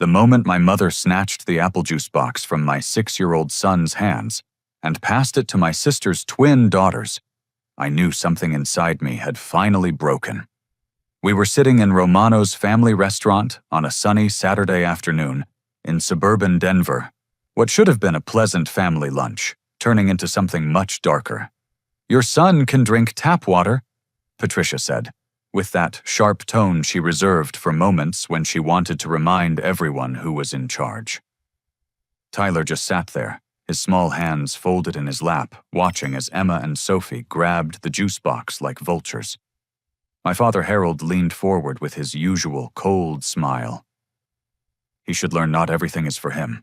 The moment my mother snatched the apple juice box from my 6-year-old son's hands and passed it to my sister's twin daughters, I knew something inside me had finally broken. We were sitting in Romano's family restaurant on a sunny Saturday afternoon in suburban Denver, what should have been a pleasant family lunch, turning into something much darker. "Your son can drink tap water," Patricia said, with that sharp tone she reserved for moments when she wanted to remind everyone who was in charge. Tyler just sat there, his small hands folded in his lap, watching as Emma and Sophie grabbed the juice box like vultures. My father Harold leaned forward with his usual cold smile. "He should learn not everything is for him,"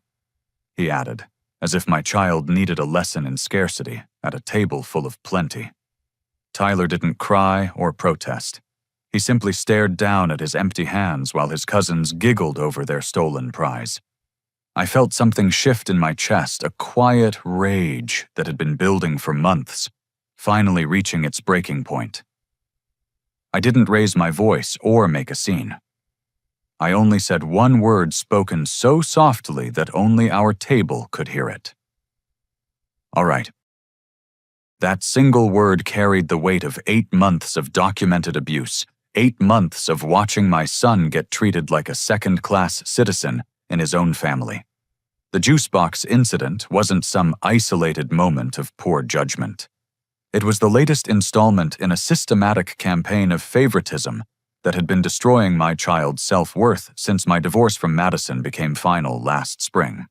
he added, as if my child needed a lesson in scarcity at a table full of plenty. Tyler didn't cry or protest. He simply stared down at his empty hands while his cousins giggled over their stolen prize. I felt something shift in my chest, a quiet rage that had been building for months, finally reaching its breaking point. I didn't raise my voice or make a scene. I only said one word spoken so softly that only our table could hear it. "All right." That single word carried the weight of 8 months of documented abuse, 8 months of watching my son get treated like a second-class citizen in his own family. The juice box incident wasn't some isolated moment of poor judgment. It was the latest installment in a systematic campaign of favoritism that had been destroying my child's self-worth since my divorce from Madison became final last spring.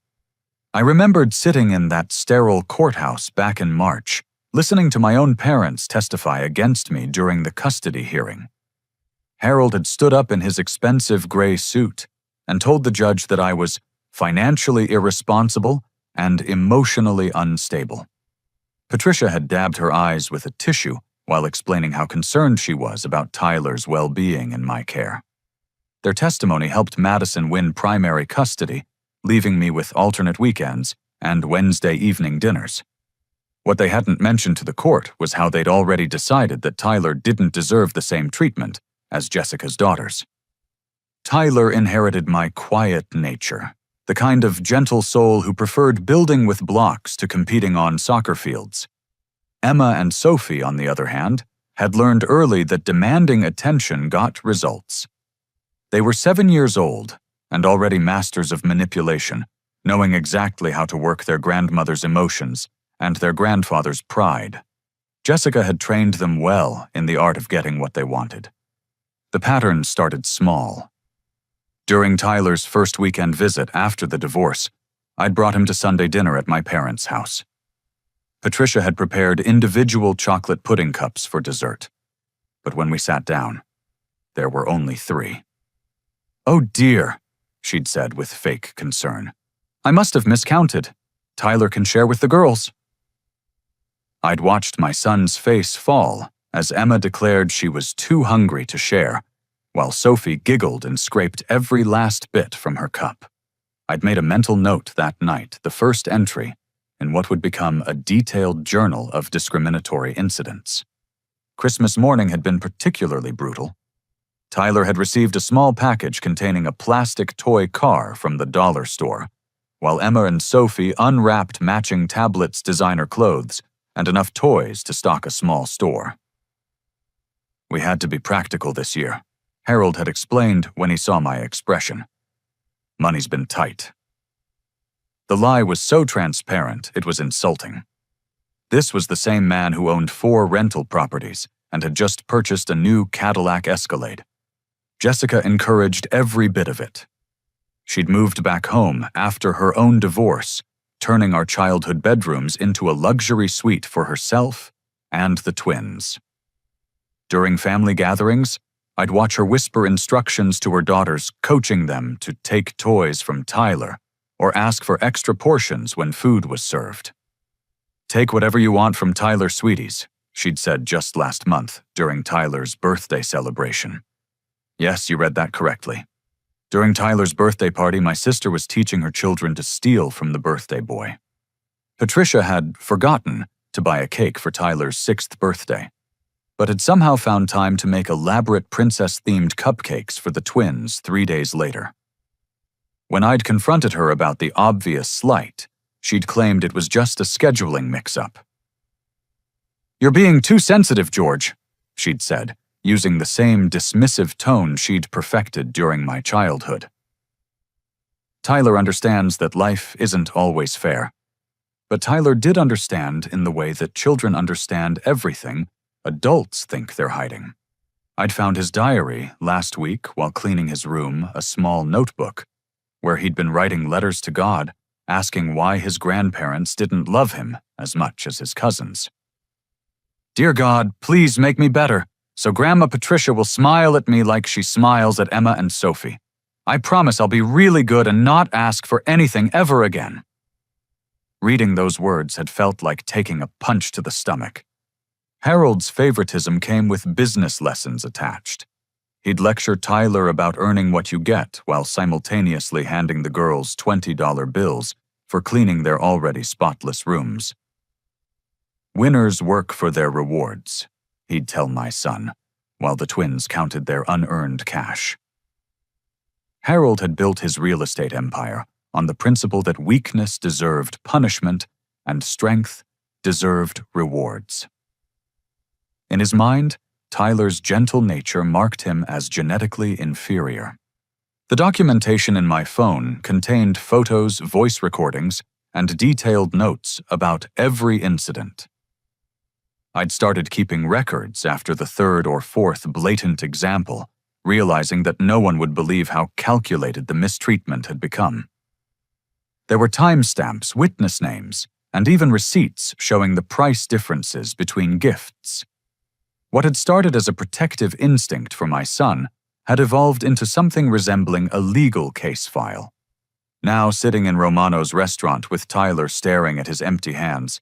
I remembered sitting in that sterile courthouse back in March, listening to my own parents testify against me during the custody hearing. Harold had stood up in his expensive gray suit and told the judge that I was financially irresponsible and emotionally unstable. Patricia had dabbed her eyes with a tissue while explaining how concerned she was about Tyler's well-being in my care. Their testimony helped Madison win primary custody, leaving me with alternate weekends and Wednesday evening dinners. What they hadn't mentioned to the court was how they'd already decided that Tyler didn't deserve the same treatment as Jessica's daughters. Tyler inherited my quiet nature, the kind of gentle soul who preferred building with blocks to competing on soccer fields. Emma and Sophie, on the other hand, had learned early that demanding attention got results. They were 7 years old and already masters of manipulation, knowing exactly how to work their grandmother's emotions and their grandfather's pride. Jessica had trained them well in the art of getting what they wanted. The pattern started small. During Tyler's first weekend visit after the divorce, I'd brought him to Sunday dinner at my parents' house. Patricia had prepared individual chocolate pudding cups for dessert, but when we sat down, there were only 3. "Oh dear," she'd said with fake concern. "I must have miscounted. Tyler can share with the girls." I'd watched my son's face fall as Emma declared she was too hungry to share, while Sophie giggled and scraped every last bit from her cup. I'd made a mental note that night, the first entry in what would become a detailed journal of discriminatory incidents. Christmas morning had been particularly brutal. Tyler had received a small package containing a plastic toy car from the dollar store, while Emma and Sophie unwrapped matching tablets, designer clothes, and enough toys to stock a small store. "We had to be practical this year," Harold had explained when he saw my expression. "Money's been tight." The lie was so transparent it was insulting. This was the same man who owned 4 rental properties and had just purchased a new Cadillac Escalade. Jessica encouraged every bit of it. She'd moved back home after her own divorce, turning our childhood bedrooms into a luxury suite for herself and the twins. During family gatherings, I'd watch her whisper instructions to her daughters, coaching them to take toys from Tyler or ask for extra portions when food was served. "Take whatever you want from Tyler, sweeties," she'd said just last month during Tyler's birthday celebration. Yes, you read that correctly. During Tyler's birthday party, my sister was teaching her children to steal from the birthday boy. Patricia had forgotten to buy a cake for Tyler's 6th birthday, but had somehow found time to make elaborate princess-themed cupcakes for the twins 3 days later. When I'd confronted her about the obvious slight, she'd claimed it was just a scheduling mix-up. "You're being too sensitive, George," she'd said, using the same dismissive tone she'd perfected during my childhood. Tyler understands that life isn't always fair. But Tyler did understand in the way that children understand everything adults think they're hiding. I'd found his diary last week while cleaning his room, a small notebook, where he'd been writing letters to God, asking why his grandparents didn't love him as much as his cousins. "Dear God, please make me better, so Grandma Patricia will smile at me like she smiles at Emma and Sophie. I promise I'll be really good and not ask for anything ever again." Reading those words had felt like taking a punch to the stomach. Harold's favoritism came with business lessons attached. He'd lecture Tyler about earning what you get while simultaneously handing the girls $20 bills for cleaning their already spotless rooms. "Winners work for their rewards," he'd tell my son, while the twins counted their unearned cash. Harold had built his real estate empire on the principle that weakness deserved punishment and strength deserved rewards. In his mind, Tyler's gentle nature marked him as genetically inferior. The documentation in my phone contained photos, voice recordings, and detailed notes about every incident. I'd started keeping records after the third or fourth blatant example, realizing that no one would believe how calculated the mistreatment had become. There were timestamps, witness names, and even receipts showing the price differences between gifts. What had started as a protective instinct for my son had evolved into something resembling a legal case file. Now, sitting in Romano's restaurant with Tyler staring at his empty hands,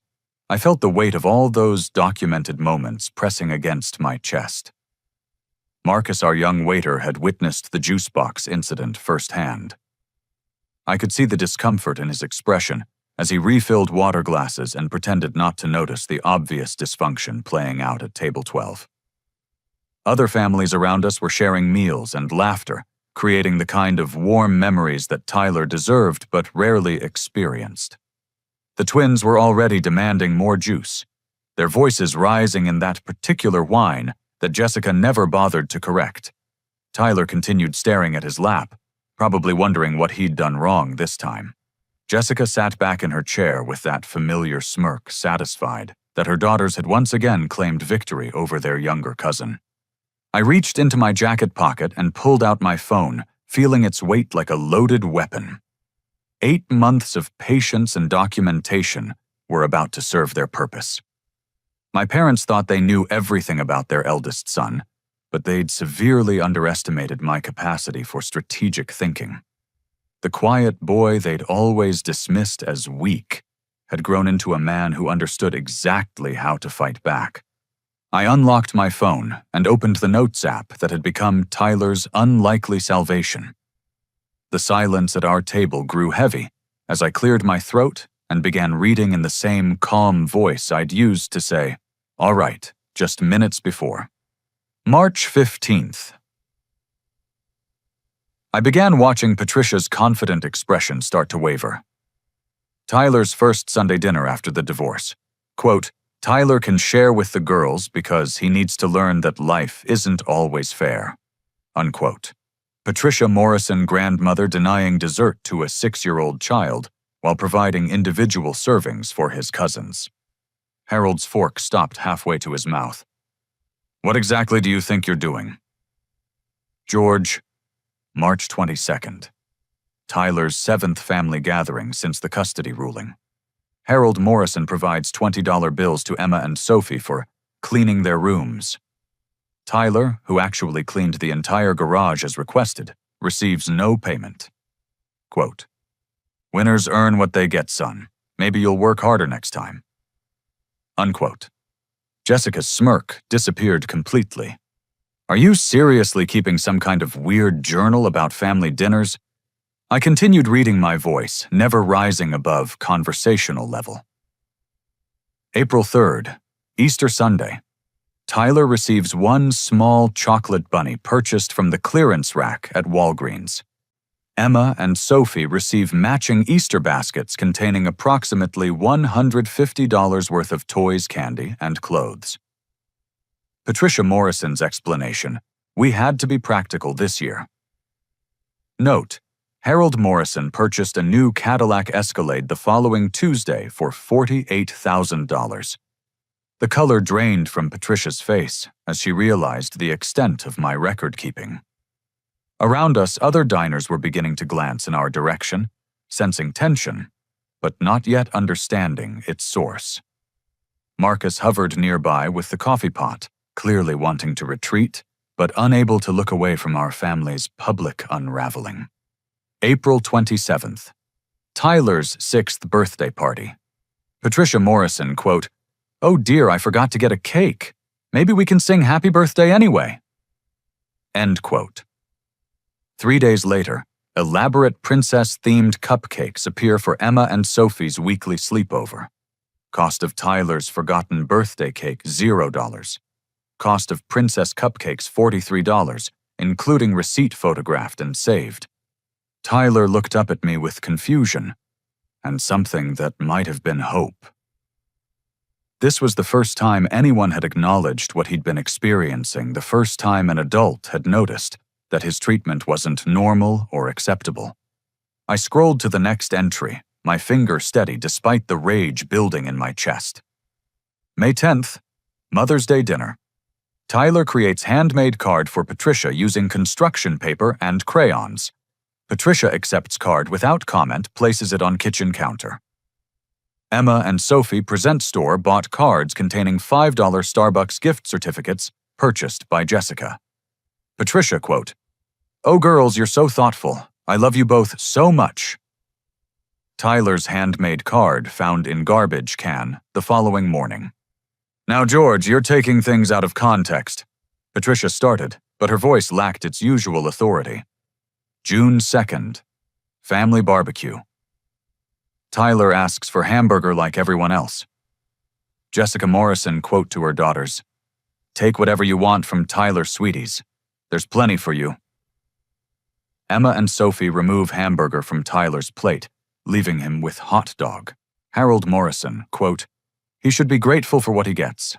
I felt the weight of all those documented moments pressing against my chest. Marcus, our young waiter, had witnessed the juice box incident firsthand. I could see the discomfort in his expression as he refilled water glasses and pretended not to notice the obvious dysfunction playing out at table 12. Other families around us were sharing meals and laughter, creating the kind of warm memories that Tyler deserved but rarely experienced. The twins were already demanding more juice, their voices rising in that particular whine that Jessica never bothered to correct. Tyler continued staring at his lap, probably wondering what he'd done wrong this time. Jessica sat back in her chair with that familiar smirk, satisfied that her daughters had once again claimed victory over their younger cousin. I reached into my jacket pocket and pulled out my phone, feeling its weight like a loaded weapon. 8 months of patience and documentation were about to serve their purpose. My parents thought they knew everything about their eldest son, but they'd severely underestimated my capacity for strategic thinking. The quiet boy they'd always dismissed as weak had grown into a man who understood exactly how to fight back. I unlocked my phone and opened the Notes app that had become Tyler's unlikely salvation. The silence at our table grew heavy as I cleared my throat and began reading in the same calm voice I'd used to say, "All right," just minutes before. March 15th. I began watching Patricia's confident expression start to waver. Tyler's first Sunday dinner after the divorce. Quote, "Tyler can share with the girls because he needs to learn that life isn't always fair." Unquote. Patricia Morrison, grandmother, denying dessert to a 6-year-old child while providing individual servings for his cousins. Harold's fork stopped halfway to his mouth. "What exactly do you think you're doing?" George, March 22nd. Tyler's 7th family gathering since the custody ruling. Harold Morrison provides $20 bills to Emma and Sophie for cleaning their rooms. Tyler, who actually cleaned the entire garage as requested, receives no payment. Quote, "Winners earn what they get, son. Maybe you'll work harder next time." Unquote. Jessica's smirk disappeared completely. "Are you seriously keeping some kind of weird journal about family dinners?" I continued reading my voice, never rising above conversational level. April 3rd, Easter Sunday. Tyler receives one small chocolate bunny purchased from the clearance rack at Walgreens. Emma and Sophie receive matching Easter baskets containing approximately $150 worth of toys, candy, and clothes. Patricia Morrison's explanation: we had to be practical this year. Note: Harold Morrison purchased a new Cadillac Escalade the following Tuesday for $48,000. The color drained from Patricia's face as she realized the extent of my record-keeping. Around us, other diners were beginning to glance in our direction, sensing tension, but not yet understanding its source. Marcus hovered nearby with the coffee pot, clearly wanting to retreat, but unable to look away from our family's public unraveling. April 27th. Tyler's 6th birthday party. Patricia Morrison, quote, "Oh dear, I forgot to get a cake. Maybe we can sing happy birthday anyway." End quote. 3 days later, elaborate princess-themed cupcakes appear for Emma and Sophie's weekly sleepover. Cost of Tyler's forgotten birthday cake, $0. Cost of princess cupcakes, $43, including receipt photographed and saved. Tyler looked up at me with confusion and something that might have been hope. This was the first time anyone had acknowledged what he'd been experiencing, the first time an adult had noticed that his treatment wasn't normal or acceptable. I scrolled to the next entry, my finger steady despite the rage building in my chest. May 10th, Mother's Day dinner. Tyler creates handmade card for Patricia using construction paper and crayons. Patricia accepts card without comment, places it on kitchen counter. Emma and Sophie present store-bought cards containing $5 Starbucks gift certificates purchased by Jessica. Patricia, quote, "Oh girls, you're so thoughtful. I love you both so much." Tyler's handmade card found in garbage can the following morning. "Now, George, you're taking things out of context." Patricia started, but her voice lacked its usual authority. June 2nd. Family barbecue. Tyler asks for hamburger like everyone else. Jessica Morrison, quote to her daughters, "Take whatever you want from Tyler, sweeties. There's plenty for you." Emma and Sophie remove hamburger from Tyler's plate, leaving him with hot dog. Harold Morrison, quote, "He should be grateful for what he gets."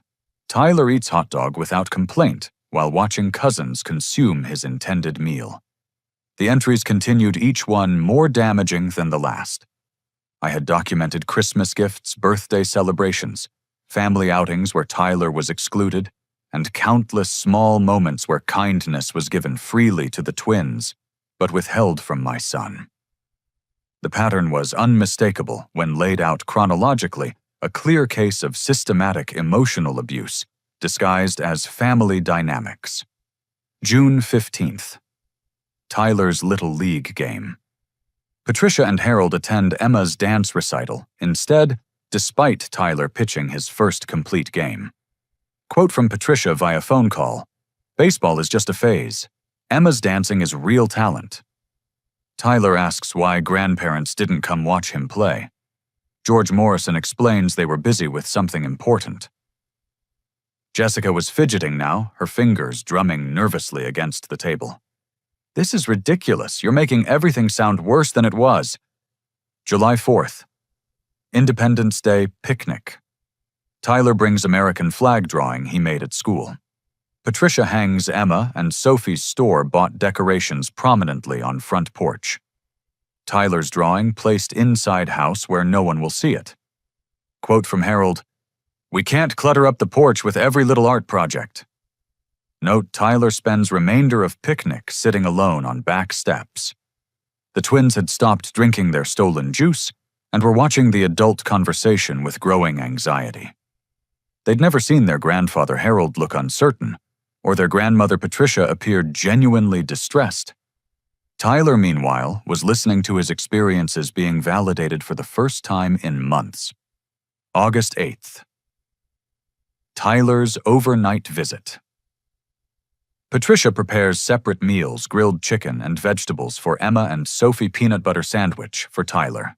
Tyler eats hot dog without complaint while watching cousins consume his intended meal. The entries continued, each one more damaging than the last. I had documented Christmas gifts, birthday celebrations, family outings where Tyler was excluded, and countless small moments where kindness was given freely to the twins, but withheld from my son. The pattern was unmistakable when laid out chronologically, a clear case of systematic emotional abuse, disguised as family dynamics. June 15th. Tyler's Little League game. Patricia and Harold attend Emma's dance recital instead, despite Tyler pitching his first complete game. Quote from Patricia via phone call, "Baseball is just a phase. Emma's dancing is real talent." Tyler asks why grandparents didn't come watch him play. George Morrison explains they were busy with something important. Jessica was fidgeting now, her fingers drumming nervously against the table. "This is ridiculous. You're making everything sound worse than it was." July 4th. Independence Day picnic. Tyler brings American flag drawing he made at school. Patricia hangs Emma and Sophie's store-bought decorations prominently on front porch. Tyler's drawing placed inside house where no one will see it. Quote from Harold, "We can't clutter up the porch with every little art project." Note: Tyler spends remainder of picnic sitting alone on back steps. The twins had stopped drinking their stolen juice and were watching the adult conversation with growing anxiety. They'd never seen their grandfather Harold look uncertain, or their grandmother Patricia appeared genuinely distressed. Tyler, meanwhile, was listening to his experiences being validated for the first time in months. August 8th. Tyler's overnight visit. Patricia prepares separate meals, grilled chicken and vegetables for Emma and Sophie, peanut butter sandwich for Tyler.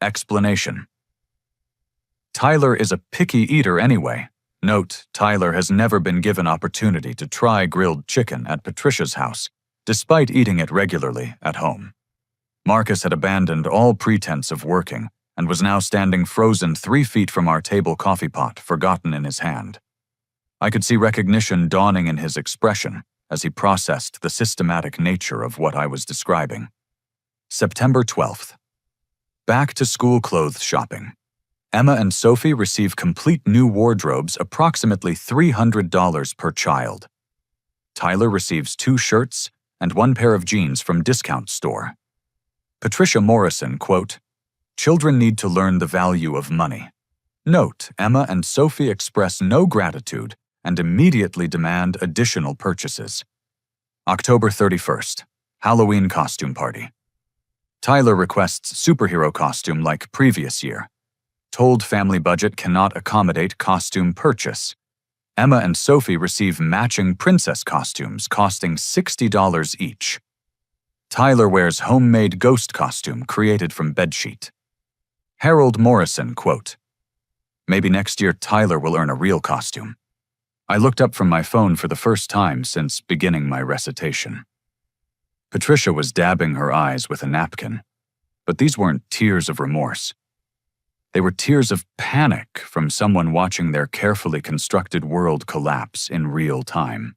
Explanation: Tyler is a picky eater anyway. Note: Tyler has never been given opportunity to try grilled chicken at Patricia's house, despite eating it regularly at home. Marcus had abandoned all pretense of working and was now standing frozen 3 feet from our table coffee pot, forgotten in his hand. I could see recognition dawning in his expression as he processed the systematic nature of what I was describing. September 12th. Back-to-school clothes shopping. Emma and Sophie receive complete new wardrobes, approximately $300 per child. Tyler receives 2 shirts and 1 pair of jeans from discount store. Patricia Morrison, quote, "Children need to learn the value of money. Note, Emma and Sophie express no gratitude and immediately demand additional purchases." October 31st. Halloween costume party. Tyler requests superhero costume like previous year. Told family budget cannot accommodate costume purchase. Emma and Sophie receive matching princess costumes costing $60 each. Tyler wears homemade ghost costume created from bedsheet. Harold Morrison, quote, "Maybe next year Tyler will earn a real costume." I looked up from my phone for the first time since beginning my recitation. Patricia was dabbing her eyes with a napkin, but these weren't tears of remorse. They were tears of panic from someone watching their carefully constructed world collapse in real time.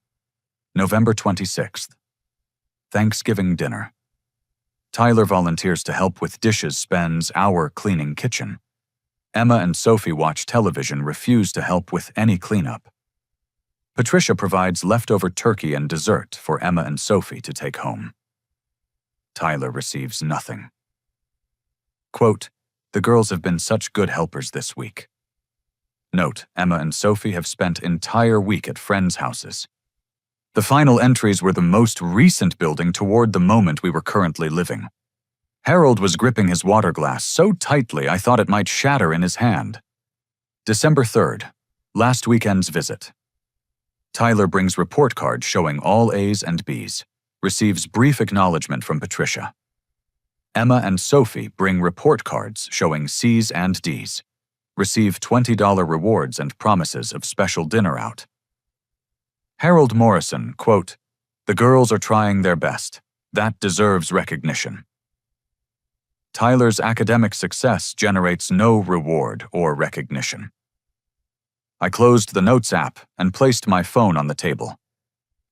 November 26th. Thanksgiving dinner. Tyler volunteers to help with dishes, spends hour cleaning kitchen. Emma and Sophie watch television, refuse to help with any cleanup. Patricia provides leftover turkey and dessert for Emma and Sophie to take home. Tyler receives nothing. Quote, "The girls have been such good helpers this week." Note, Emma and Sophie have spent entire week at friends' houses. The final entries were the most recent building toward the moment we were currently living. Harold was gripping his water glass so tightly I thought it might shatter in his hand. December 3rd. Last weekend's visit. Tyler brings report card showing all A's and B's. Receives brief acknowledgement from Patricia. Emma and Sophie bring report cards showing C's and D's. Receive $20 rewards and promises of special dinner out. Harold Morrison, quote, "The girls are trying their best. That deserves recognition." Tyler's academic success generates no reward or recognition. I closed the Notes app and placed my phone on the table.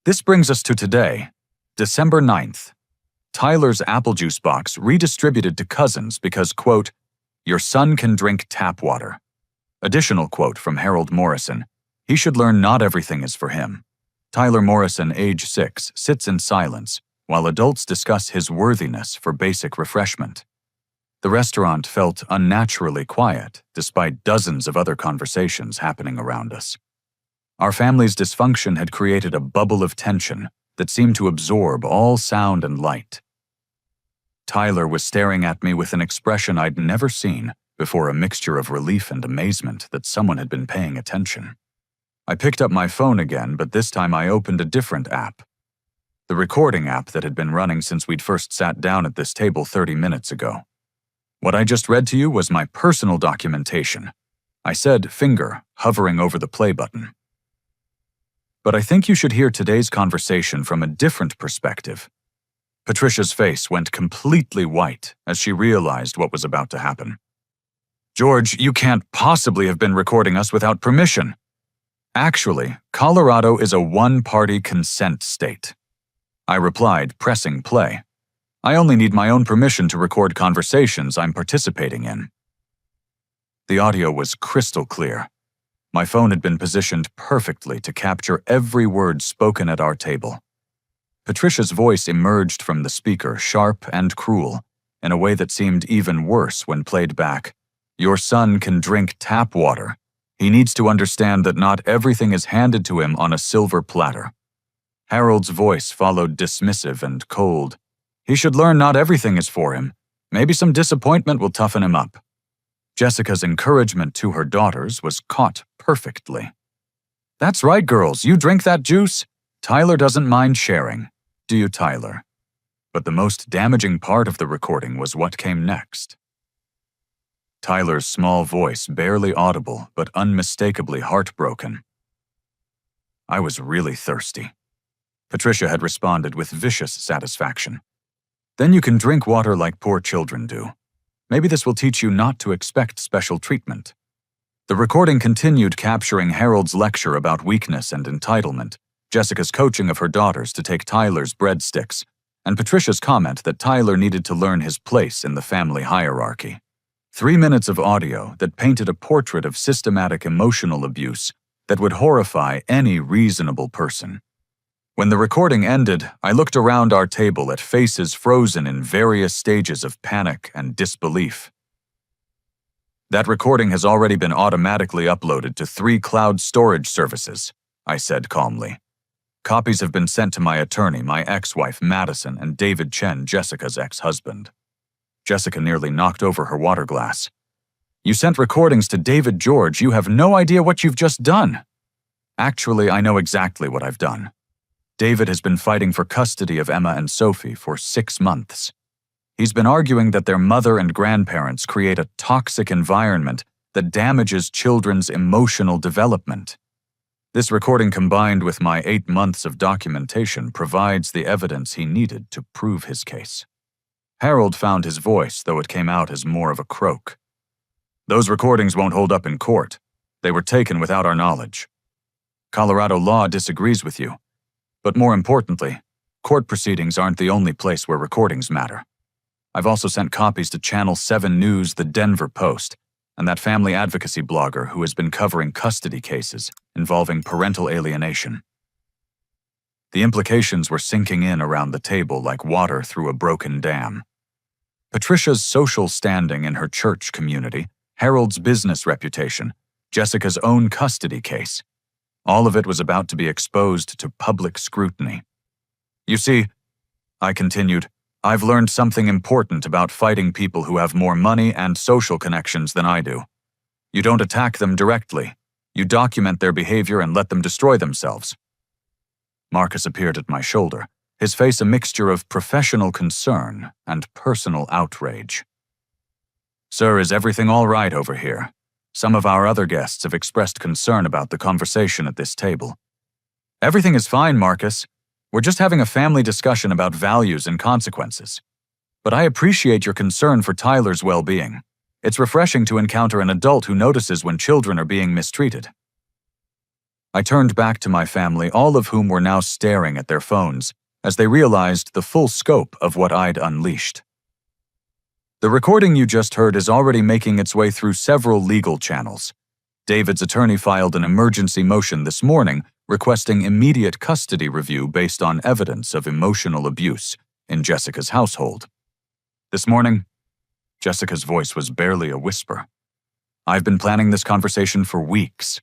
This brings us to today, December 9th. Tyler's apple juice box redistributed to cousins because, quote, "Your son can drink tap water." Additional quote from Harold Morrison, "He should learn not everything is for him." Tyler Morrison, age 6, sits in silence while adults discuss his worthiness for basic refreshment. The restaurant felt unnaturally quiet, despite dozens of other conversations happening around us. Our family's dysfunction had created a bubble of tension that seemed to absorb all sound and light. Tyler was staring at me with an expression I'd never seen before, a mixture of relief and amazement that someone had been paying attention. I picked up my phone again, but this time I opened a different app. The recording app that had been running since we'd first sat down at this table 30 minutes ago. What I just read to you was my personal documentation. I said finger, hovering over the play button. But I think you should hear today's conversation from a different perspective. Patricia's face went completely white as she realized what was about to happen. "George, you can't possibly have been recording us without permission." "Actually, Colorado is a one-party consent state." I replied, pressing play. "I only need my own permission to record conversations I'm participating in." The audio was crystal clear. My phone had been positioned perfectly to capture every word spoken at our table. Patricia's voice emerged from the speaker, sharp and cruel, in a way that seemed even worse when played back. "Your son can drink tap water. He needs to understand that not everything is handed to him on a silver platter." Harold's voice followed, dismissive and cold. "He should learn not everything is for him. Maybe some disappointment will toughen him up." Jessica's encouragement to her daughters was caught perfectly. "That's right, girls, you drink that juice. Tyler doesn't mind sharing. Do you, Tyler?" But the most damaging part of the recording was what came next. Tyler's small voice, barely audible but unmistakably heartbroken. "I was really thirsty. Patricia had responded with vicious satisfaction. Then you can drink water like poor children do. Maybe this will teach you not to expect special treatment. The recording continued capturing Harold's lecture about weakness and entitlement, Jessica's coaching of her daughters to take Tyler's breadsticks, and Patricia's comment that Tyler needed to learn his place in the family hierarchy. 3 minutes of audio that painted a portrait of systematic emotional abuse that would horrify any reasonable person. When the recording ended, I looked around our table at faces frozen in various stages of panic and disbelief. That recording has already been automatically uploaded to 3 cloud storage services, I said calmly. Copies have been sent to my attorney, my ex-wife Madison, and David Chen, Jessica's ex-husband. Jessica nearly knocked over her water glass. You sent recordings to David George. You have no idea what you've just done. Actually, I know exactly what I've done. David has been fighting for custody of Emma and Sophie for 6 months. He's been arguing that their mother and grandparents create a toxic environment that damages children's emotional development. This recording, combined with my 8 months of documentation, provides the evidence he needed to prove his case. Harold found his voice, though it came out as more of a croak. Those recordings won't hold up in court. They were taken without our knowledge. Colorado law disagrees with you. But more importantly, court proceedings aren't the only place where recordings matter. I've also sent copies to Channel 7 News, the Denver Post, and that family advocacy blogger who has been covering custody cases involving parental alienation. The implications were sinking in around the table like water through a broken dam. Patricia's social standing in her church community, Harold's business reputation, Jessica's own custody case. All of it was about to be exposed to public scrutiny. You see, I continued, I've learned something important about fighting people who have more money and social connections than I do. You don't attack them directly. You document their behavior and let them destroy themselves. Marcus appeared at my shoulder, his face a mixture of professional concern and personal outrage. Sir, is everything all right over here? Some of our other guests have expressed concern about the conversation at this table. Everything is fine, Marcus. We're just having a family discussion about values and consequences. But I appreciate your concern for Tyler's well-being. It's refreshing to encounter an adult who notices when children are being mistreated. I turned back to my family, all of whom were now staring at their phones, as they realized the full scope of what I'd unleashed. The recording you just heard is already making its way through several legal channels. David's attorney filed an emergency motion this morning requesting immediate custody review based on evidence of emotional abuse in Jessica's household. This morning, Jessica's voice was barely a whisper. I've been planning this conversation for weeks.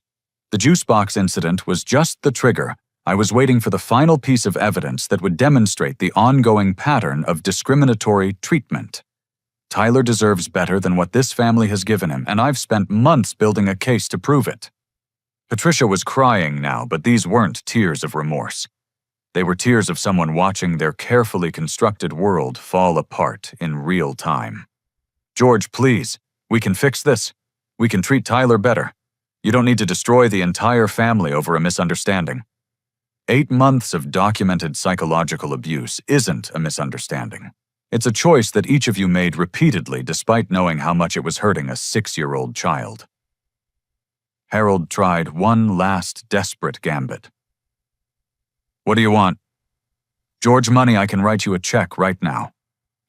The juice box incident was just the trigger. I was waiting for the final piece of evidence that would demonstrate the ongoing pattern of discriminatory treatment. Tyler deserves better than what this family has given him, and I've spent months building a case to prove it. Patricia was crying now, but these weren't tears of remorse. They were tears of someone watching their carefully constructed world fall apart in real time. George, please, we can fix this. We can treat Tyler better. You don't need to destroy the entire family over a misunderstanding. 8 months of documented psychological abuse isn't a misunderstanding. It's a choice that each of you made repeatedly despite knowing how much it was hurting a 6-year-old child. Harold tried one last desperate gambit. What do you want? George, money, I can write you a check right now.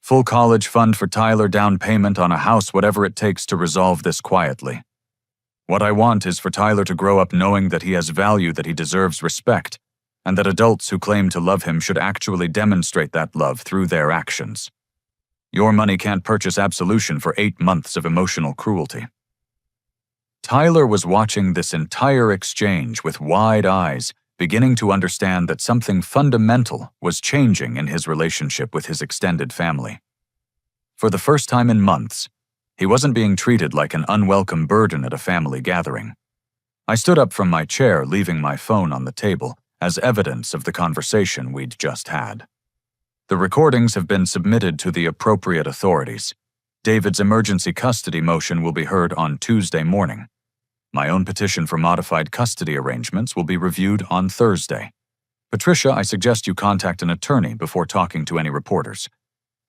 Full college fund for Tyler, down payment on a house, whatever it takes to resolve this quietly. What I want is for Tyler to grow up knowing that he has value, that he deserves respect, and that adults who claim to love him should actually demonstrate that love through their actions. Your money can't purchase absolution for 8 months of emotional cruelty. Tyler was watching this entire exchange with wide eyes, beginning to understand that something fundamental was changing in his relationship with his extended family. For the first time in months, he wasn't being treated like an unwelcome burden at a family gathering. I stood up from my chair, leaving my phone on the table, as evidence of the conversation we'd just had. The recordings have been submitted to the appropriate authorities. David's emergency custody motion will be heard on Tuesday morning. My own petition for modified custody arrangements will be reviewed on Thursday. Patricia, I suggest you contact an attorney before talking to any reporters.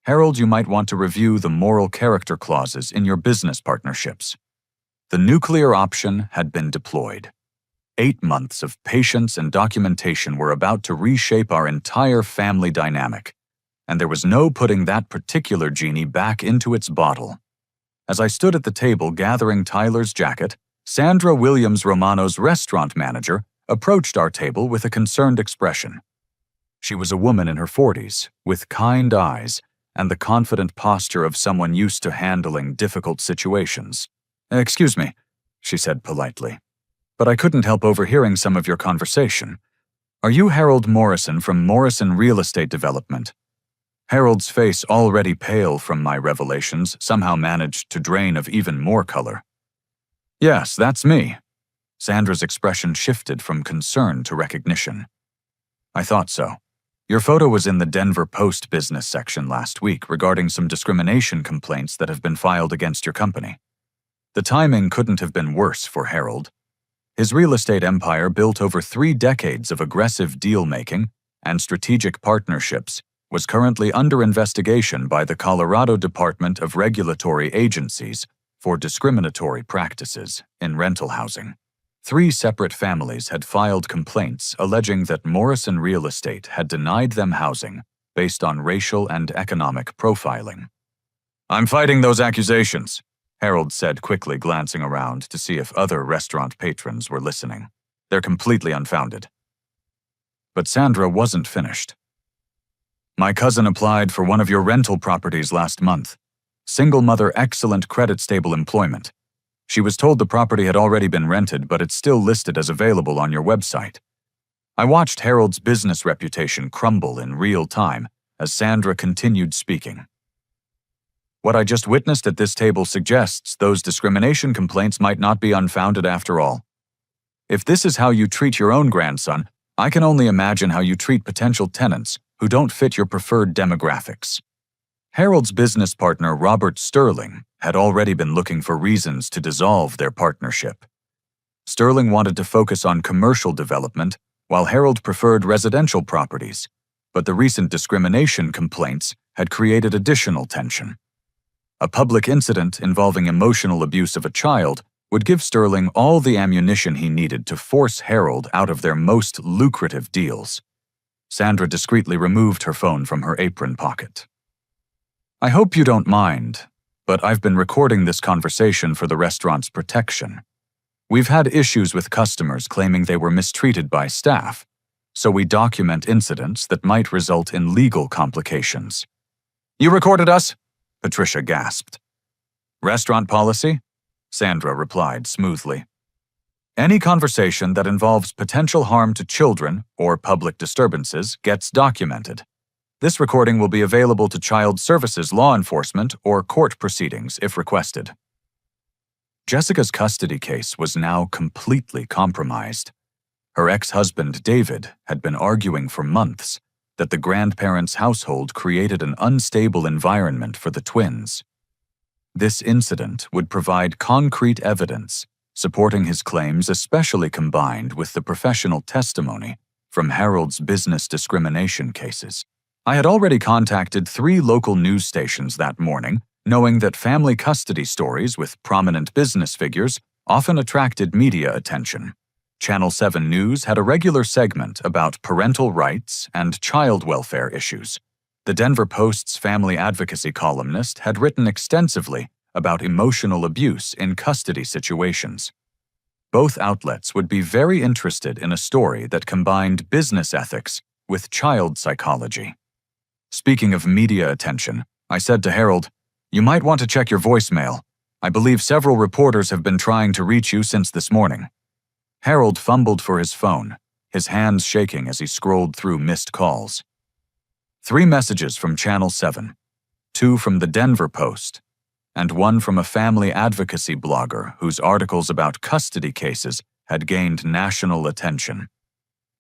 Harold, you might want to review the moral character clauses in your business partnerships. The nuclear option had been deployed. 8 months of patience and documentation were about to reshape our entire family dynamic, and there was no putting that particular genie back into its bottle. As I stood at the table gathering Tyler's jacket, Sandra Williams Romano's restaurant manager approached our table with a concerned expression. She was a woman in her 40s, with kind eyes and the confident posture of someone used to handling difficult situations. "Excuse me," she said politely, "but I couldn't help overhearing some of your conversation. Are you Harold Morrison from Morrison Real Estate Development?" Harold's face, already pale from my revelations, somehow managed to drain of even more color. "Yes, that's me." Sandra's expression shifted from concern to recognition. "I thought so. Your photo was in the Denver Post business section last week regarding some discrimination complaints that have been filed against your company. The timing couldn't have been worse for Harold. His real estate empire, built over 3 decades of aggressive deal-making and strategic partnerships, was currently under investigation by the Colorado Department of Regulatory Agencies for discriminatory practices in rental housing. 3 separate families had filed complaints alleging that Morrison Real Estate had denied them housing based on racial and economic profiling. "I'm fighting those accusations," Harold said, quickly glancing around to see if other restaurant patrons were listening. "They're completely unfounded." But Sandra wasn't finished. "My cousin applied for one of your rental properties last month. Single mother, excellent credit, stable employment. She was told the property had already been rented, but it's still listed as available on your website." I watched Harold's business reputation crumble in real time as Sandra continued speaking. "What I just witnessed at this table suggests those discrimination complaints might not be unfounded after all. If this is how you treat your own grandson, I can only imagine how you treat potential tenants who don't fit your preferred demographics." Harold's business partner, Robert Sterling, had already been looking for reasons to dissolve their partnership. Sterling wanted to focus on commercial development, while Harold preferred residential properties, but the recent discrimination complaints had created additional tension. A public incident involving emotional abuse of a child would give Sterling all the ammunition he needed to force Harold out of their most lucrative deals. Sandra discreetly removed her phone from her apron pocket. "I hope you don't mind, but I've been recording this conversation for the restaurant's protection. We've had issues with customers claiming they were mistreated by staff, so we document incidents that might result in legal complications." "You recorded us?" Patricia gasped. "Restaurant policy?" Sandra replied smoothly. "Any conversation that involves potential harm to children or public disturbances gets documented. This recording will be available to child services, law enforcement, or court proceedings if requested." Jessica's custody case was now completely compromised. Her ex-husband, David, had been arguing for months that the grandparents' household created an unstable environment for the twins. This incident would provide concrete evidence supporting his claims, especially combined with the professional testimony from Harold's business discrimination cases. I had already contacted 3 local news stations that morning, knowing that family custody stories with prominent business figures often attracted media attention. Channel 7 News had a regular segment about parental rights and child welfare issues. The Denver Post's family advocacy columnist had written extensively about emotional abuse in custody situations. Both outlets would be very interested in a story that combined business ethics with child psychology. Speaking of media attention, I said to Harold, "You might want to check your voicemail. I believe several reporters have been trying to reach you since this morning." Harold fumbled for his phone, his hands shaking as he scrolled through missed calls. 3 messages from Channel 7, 2 from the Denver Post, and 1 from a family advocacy blogger whose articles about custody cases had gained national attention.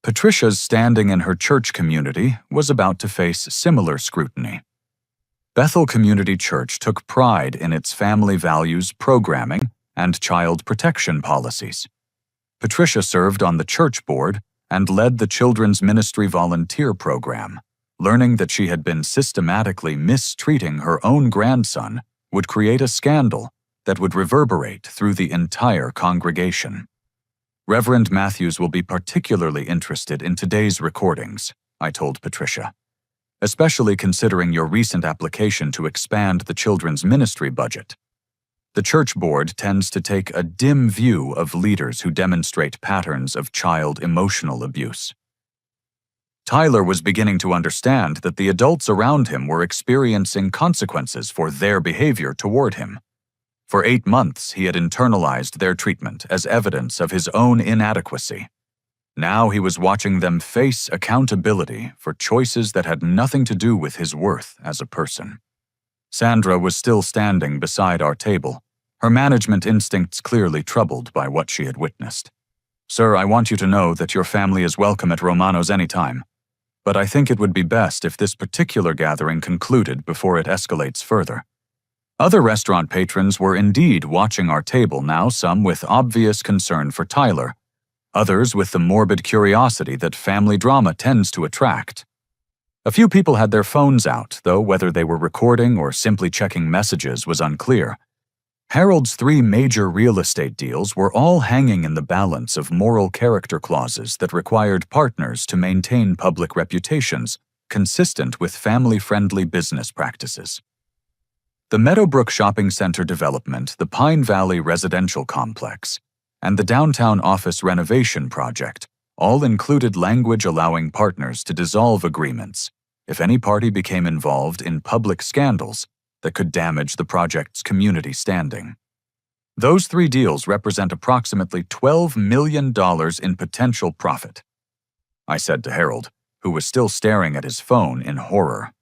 Patricia's standing in her church community was about to face similar scrutiny. Bethel Community Church took pride in its family values programming and child protection policies. Patricia served on the church board and led the children's ministry volunteer program, learning that she had been systematically mistreating her own grandson would create a scandal that would reverberate through the entire congregation. Reverend Matthews will be particularly interested in today's recordings, I told Patricia, especially considering your recent application to expand the children's ministry budget. The church board tends to take a dim view of leaders who demonstrate patterns of child emotional abuse. Tyler was beginning to understand that the adults around him were experiencing consequences for their behavior toward him. For 8 months, he had internalized their treatment as evidence of his own inadequacy. Now he was watching them face accountability for choices that had nothing to do with his worth as a person. Sandra was still standing beside our table, her management instincts clearly troubled by what she had witnessed. "Sir, I want you to know that your family is welcome at Romano's anytime, but I think it would be best if this particular gathering concluded before it escalates further." Other restaurant patrons were indeed watching our table now, some with obvious concern for Tyler, others with the morbid curiosity that family drama tends to attract. A few people had their phones out, though whether they were recording or simply checking messages was unclear. Harold's 3 major real estate deals were all hanging in the balance of moral character clauses that required partners to maintain public reputations consistent with family-friendly business practices. The Meadowbrook Shopping Center development, the Pine Valley Residential Complex, and the downtown office renovation project all included language allowing partners to dissolve agreements if any party became involved in public scandals that could damage the project's community standing. Those 3 deals represent approximately $12 million in potential profit, I said to Harold, who was still staring at his phone in horror.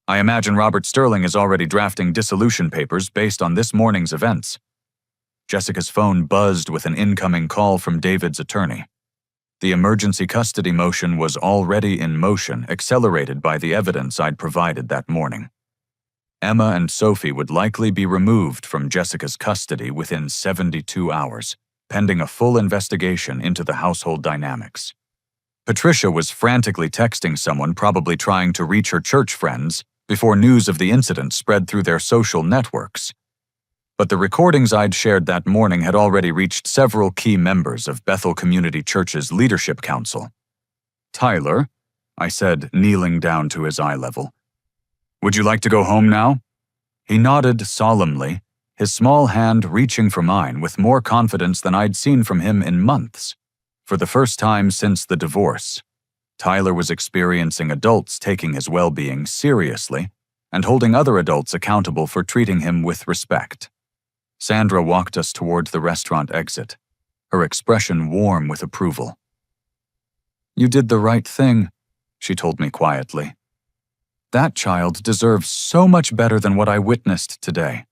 "I imagine Robert Sterling is already drafting dissolution papers based on this morning's events." Jessica's phone buzzed with an incoming call from David's attorney. The emergency custody motion was already in motion, accelerated by the evidence I'd provided that morning. Emma and Sophie would likely be removed from Jessica's custody within 72 hours, pending a full investigation into the household dynamics. Patricia was frantically texting someone, probably trying to reach her church friends, before news of the incident spread through their social networks. But the recordings I'd shared that morning had already reached several key members of Bethel Community Church's Leadership Council. "Tyler," I said, kneeling down to his eye level, "would you like to go home now?" He nodded solemnly, his small hand reaching for mine with more confidence than I'd seen from him in months. For the first time since the divorce, Tyler was experiencing adults taking his well-being seriously and holding other adults accountable for treating him with respect. Sandra walked us toward the restaurant exit, her expression warm with approval. "You did the right thing," she told me quietly. "That child deserves so much better than what I witnessed today."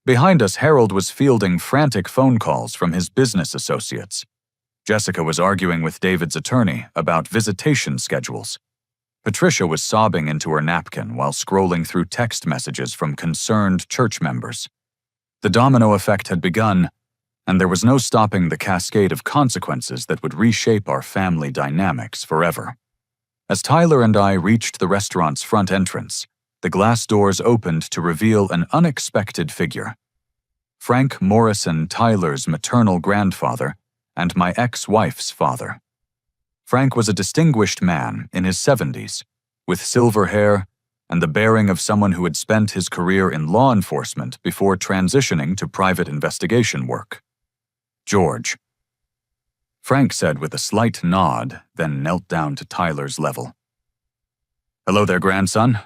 Behind us, Harold was fielding frantic phone calls from his business associates. Jessica was arguing with David's attorney about visitation schedules. Patricia was sobbing into her napkin while scrolling through text messages from concerned church members. The domino effect had begun, and there was no stopping the cascade of consequences that would reshape our family dynamics forever. As Tyler and I reached the restaurant's front entrance, the glass doors opened to reveal an unexpected figure. Frank Morrison, Tyler's maternal grandfather, and my ex-wife's father. Frank was a distinguished man in his 70s, with silver hair and the bearing of someone who had spent his career in law enforcement before transitioning to private investigation work. "George," Frank said with a slight nod, then knelt down to Tyler's level. "Hello there, grandson."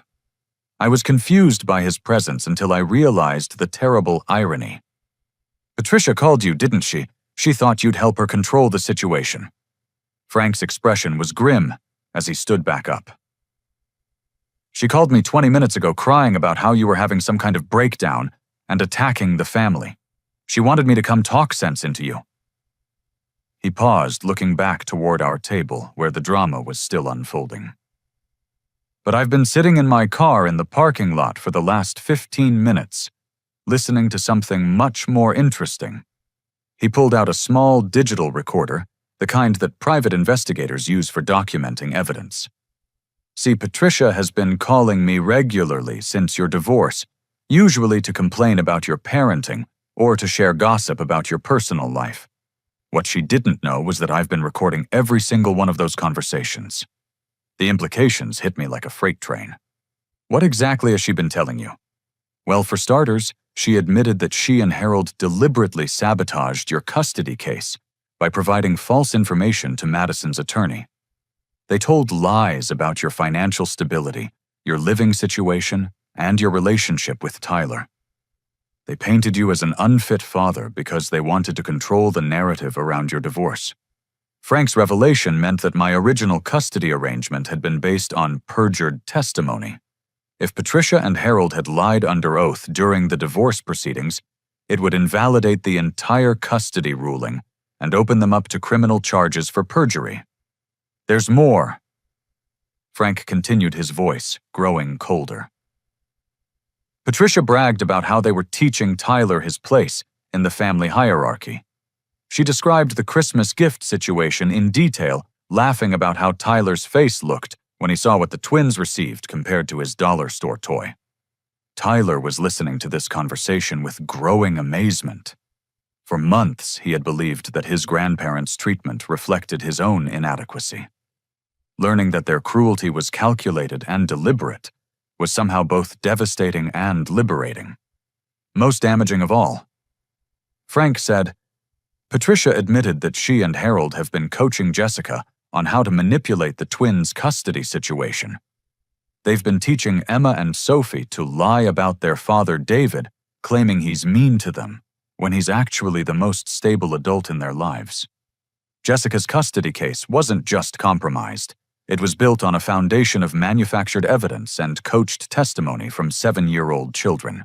I was confused by his presence until I realized the terrible irony. "Patricia called you, didn't she? She thought you'd help her control the situation." Frank's expression was grim as he stood back up. "She called me 20 minutes ago crying about how you were having some kind of breakdown and attacking the family. She wanted me to come talk sense into you." He paused, looking back toward our table where the drama was still unfolding. "But I've been sitting in my car in the parking lot for the last 15 minutes, listening to something much more interesting." He pulled out a small digital recorder the kind that private investigators use for documenting evidence. See, Patricia has been calling me regularly since your divorce, usually to complain about your parenting or to share gossip about your personal life. What she didn't know was that I've been recording every single one of those conversations. The implications hit me like a freight train. What exactly has she been telling you? Well, for starters, she admitted that she and Harold deliberately sabotaged your custody case by providing false information to Madison's attorney. They told lies about your financial stability, your living situation, and your relationship with Tyler. They painted you as an unfit father because they wanted to control the narrative around your divorce. Frank's revelation meant that my original custody arrangement had been based on perjured testimony. If Patricia and Harold had lied under oath during the divorce proceedings, it would invalidate the entire custody ruling and open them up to criminal charges for perjury. There's more. Frank continued, his voice growing colder. Patricia bragged about how they were teaching Tyler his place in the family hierarchy. She described the Christmas gift situation in detail, laughing about how Tyler's face looked when he saw what the twins received compared to his dollar store toy. Tyler was listening to this conversation with growing amazement. For months, he had believed that his grandparents' treatment reflected his own inadequacy. Learning that their cruelty was calculated and deliberate was somehow both devastating and liberating. Most damaging of all. Frank said, Patricia admitted that she and Harold have been coaching Jessica on how to manipulate the twins' custody situation. They've been teaching Emma and Sophie to lie about their father David, claiming he's mean to them, when he's actually the most stable adult in their lives. Jessica's custody case wasn't just compromised. It was built on a foundation of manufactured evidence and coached testimony from 7-year-old children.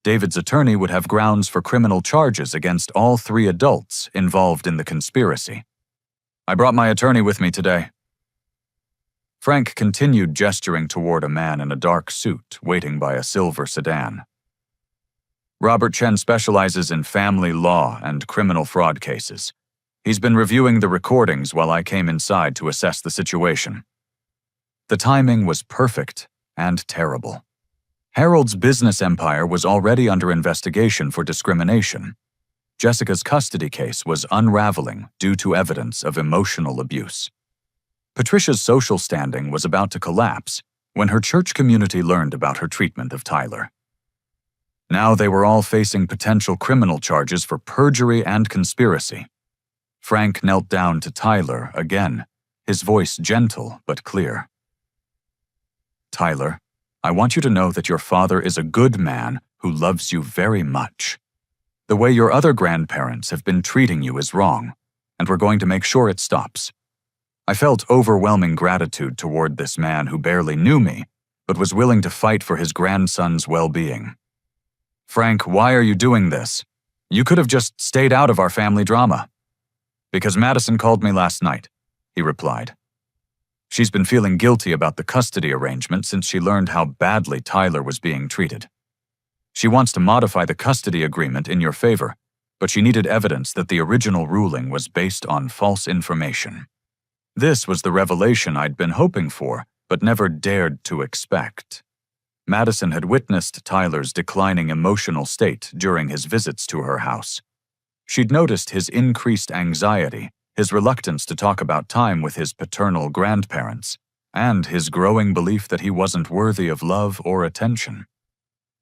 David's attorney would have grounds for criminal charges against all 3 adults involved in the conspiracy. I brought my attorney with me today. Frank continued gesturing toward a man in a dark suit waiting by a silver sedan. Robert Chen specializes in family law and criminal fraud cases. He's been reviewing the recordings while I came inside to assess the situation. The timing was perfect and terrible. Harold's business empire was already under investigation for discrimination. Jessica's custody case was unraveling due to evidence of emotional abuse. Patricia's social standing was about to collapse when her church community learned about her treatment of Tyler. Now they were all facing potential criminal charges for perjury and conspiracy. Frank knelt down to Tyler again, his voice gentle but clear. Tyler, I want you to know that your father is a good man who loves you very much. The way your other grandparents have been treating you is wrong, and we're going to make sure it stops. I felt overwhelming gratitude toward this man who barely knew me, but was willing to fight for his grandson's well-being. Frank, why are you doing this? You could have just stayed out of our family drama. Because Madison called me last night, he replied. She's been feeling guilty about the custody arrangement since she learned how badly Tyler was being treated. She wants to modify the custody agreement in your favor, but she needed evidence that the original ruling was based on false information. This was the revelation I'd been hoping for, but never dared to expect. Madison had witnessed Tyler's declining emotional state during his visits to her house. She'd noticed his increased anxiety, his reluctance to talk about time with his paternal grandparents, and his growing belief that he wasn't worthy of love or attention.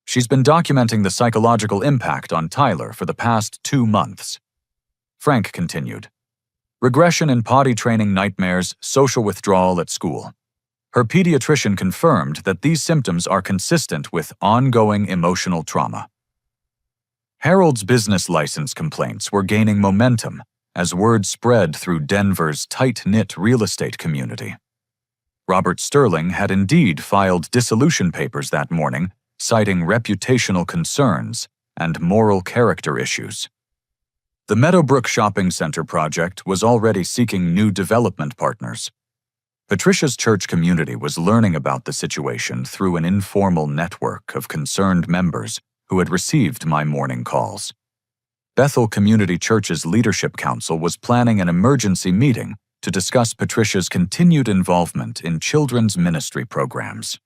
She's been documenting the psychological impact on Tyler for the past 2 months. Frank continued. Regression in potty training nightmares, social withdrawal at school. Her pediatrician confirmed that these symptoms are consistent with ongoing emotional trauma. Harold's business license complaints were gaining momentum as word spread through Denver's tight-knit real estate community. Robert Sterling had indeed filed dissolution papers that morning, citing reputational concerns and moral character issues. The Meadowbrook Shopping Center project was already seeking new development partners. Patricia's church community was learning about the situation through an informal network of concerned members who had received my morning calls. Bethel Community Church's Leadership Council was planning an emergency meeting to discuss Patricia's continued involvement in children's ministry programs.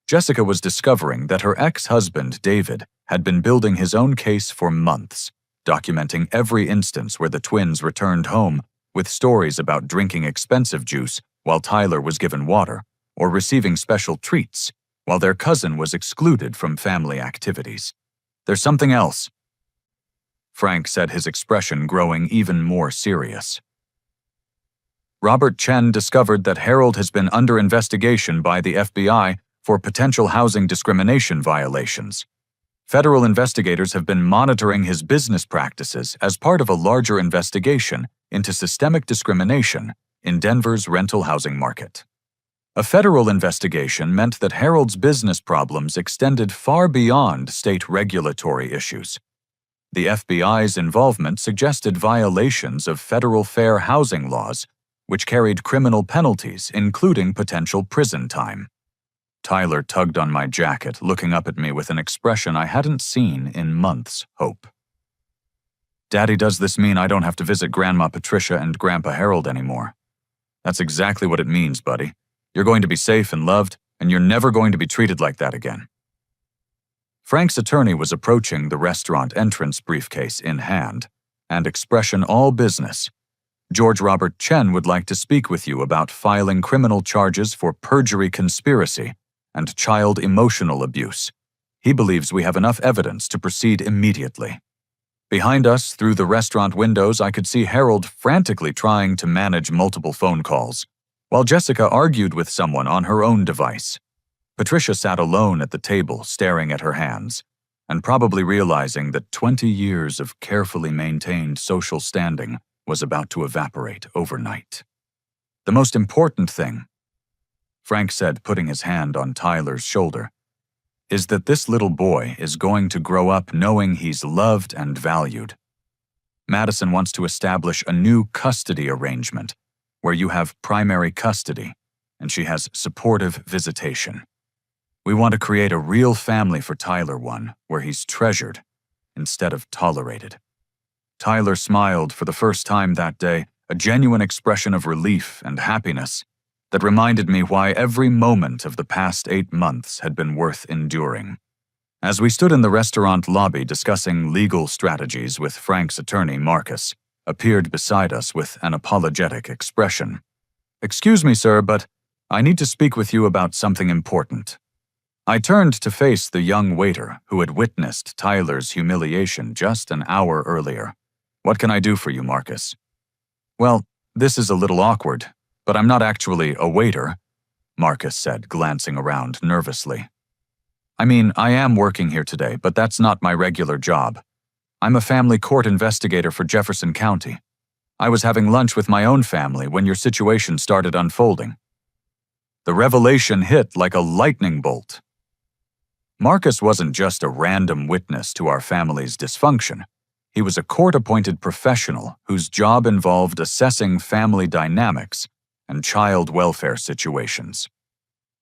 Jessica was discovering that her ex-husband, David, had been building his own case for months, documenting every instance where the twins returned home with stories about drinking expensive juice while Tyler was given water, or receiving special treats while their cousin was excluded from family activities. "There's something else," Frank said, his expression growing even more serious. Robert Chen discovered that Harold has been under investigation by the FBI for potential housing discrimination violations. Federal investigators have been monitoring his business practices as part of a larger investigation into systemic discrimination in Denver's rental housing market. A federal investigation meant that Harold's business problems extended far beyond state regulatory issues. The FBI's involvement suggested violations of federal fair housing laws, which carried criminal penalties, including potential prison time. Tyler tugged on my jacket, looking up at me with an expression I hadn't seen in months. Hope. "Daddy, does this mean I don't have to visit Grandma Patricia and Grandpa Harold anymore?" "That's exactly what it means, buddy. You're going to be safe and loved, and you're never going to be treated like that again." Frank's attorney was approaching the restaurant entrance, briefcase in hand, and expression all business. "George Robert Chen would like to speak with you about filing criminal charges for perjury, conspiracy, and child emotional abuse. He believes we have enough evidence to proceed immediately." Behind us, through the restaurant windows, I could see Harold frantically trying to manage multiple phone calls, while Jessica argued with someone on her own device. Patricia sat alone at the table, staring at her hands, and probably realizing that 20 years of carefully maintained social standing was about to evaporate overnight. "The most important thing," Frank said, putting his hand on Tyler's shoulder, "is that this little boy is going to grow up knowing he's loved and valued. Madison wants to establish a new custody arrangement where you have primary custody and she has supportive visitation. We want to create a real family for Tyler, one where he's treasured instead of tolerated." Tyler smiled for the first time that day, a genuine expression of relief and happiness that reminded me why every moment of the past 8 months had been worth enduring. As we stood in the restaurant lobby discussing legal strategies with Frank's attorney, Marcus appeared beside us with an apologetic expression. "Excuse me, sir, but I need to speak with you about something important." I turned to face the young waiter who had witnessed Tyler's humiliation just an hour earlier. "What can I do for you, Marcus?" "Well, this is a little awkward, but I'm not actually a waiter," Marcus said, glancing around nervously. "I mean, I am working here today, but that's not my regular job. I'm a family court investigator for Jefferson County. I was having lunch with my own family when your situation started unfolding." The revelation hit like a lightning bolt. Marcus wasn't just a random witness to our family's dysfunction. He was a court-appointed professional whose job involved assessing family dynamics and child welfare situations.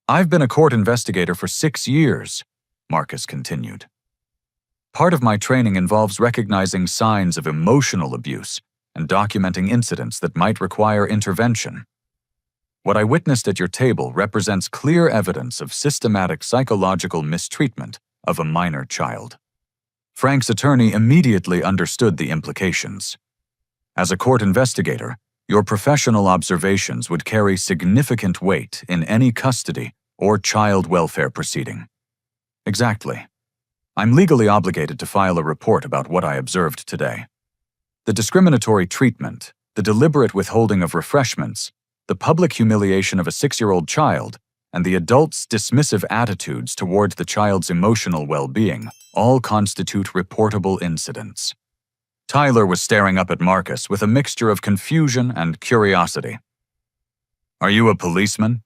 "I've been a court investigator for 6 years, Marcus continued. "Part of my training involves recognizing signs of emotional abuse and documenting incidents that might require intervention. What I witnessed at your table represents clear evidence of systematic psychological mistreatment of a minor child." Frank's attorney immediately understood the implications. "As a court investigator, your professional observations would carry significant weight in any custody or child welfare proceeding." "Exactly. I'm legally obligated to file a report about what I observed today. The discriminatory treatment, the deliberate withholding of refreshments, the public humiliation of a 6-year-old child, and the adult's dismissive attitudes toward the child's emotional well-being all constitute reportable incidents." Tyler was staring up at Marcus with a mixture of confusion and curiosity. "Are you a policeman?"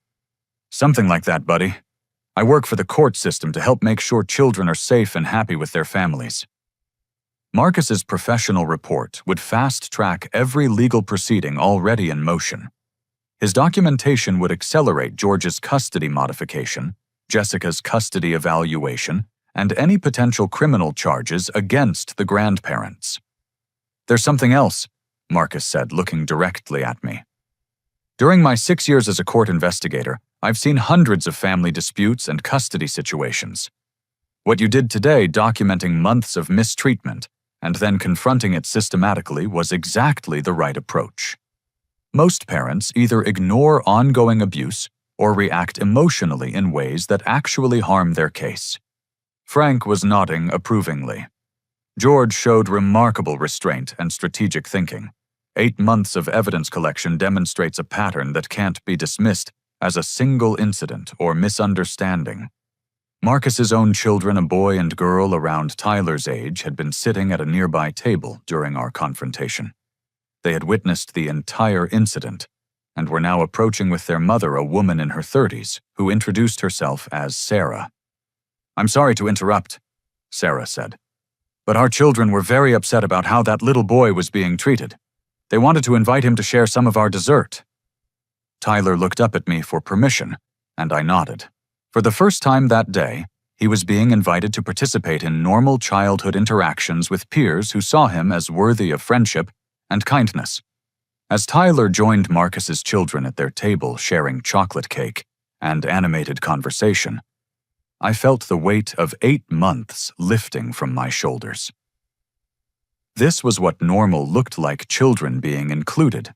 "Something like that, buddy. I work for the court system to help make sure children are safe and happy with their families." Marcus's professional report would fast-track every legal proceeding already in motion. His documentation would accelerate George's custody modification, Jessica's custody evaluation, and any potential criminal charges against the grandparents. "There's something else," Marcus said, looking directly at me. "During my 6 years as a court investigator, I've seen hundreds of family disputes and custody situations. What you did today, documenting months of mistreatment and then confronting it systematically, was exactly the right approach. Most parents either ignore ongoing abuse or react emotionally in ways that actually harm their case." Frank was nodding approvingly. George showed remarkable restraint and strategic thinking. 8 months of evidence collection demonstrates a pattern that can't be dismissed as a single incident or misunderstanding. Marcus's own children, a boy and girl around Tyler's age, had been sitting at a nearby table during our confrontation. They had witnessed the entire incident and were now approaching with their mother, a woman in her 30s, who introduced herself as Sarah. "I'm sorry to interrupt," Sarah said, "but our children were very upset about how that little boy was being treated. They wanted to invite him to share some of our dessert." Tyler looked up at me for permission, and I nodded. For the first time that day, he was being invited to participate in normal childhood interactions with peers who saw him as worthy of friendship and kindness. As Tyler joined Marcus's children at their table sharing chocolate cake and animated conversation, I felt the weight of 8 months lifting from my shoulders. This was what normal looked like: children being included,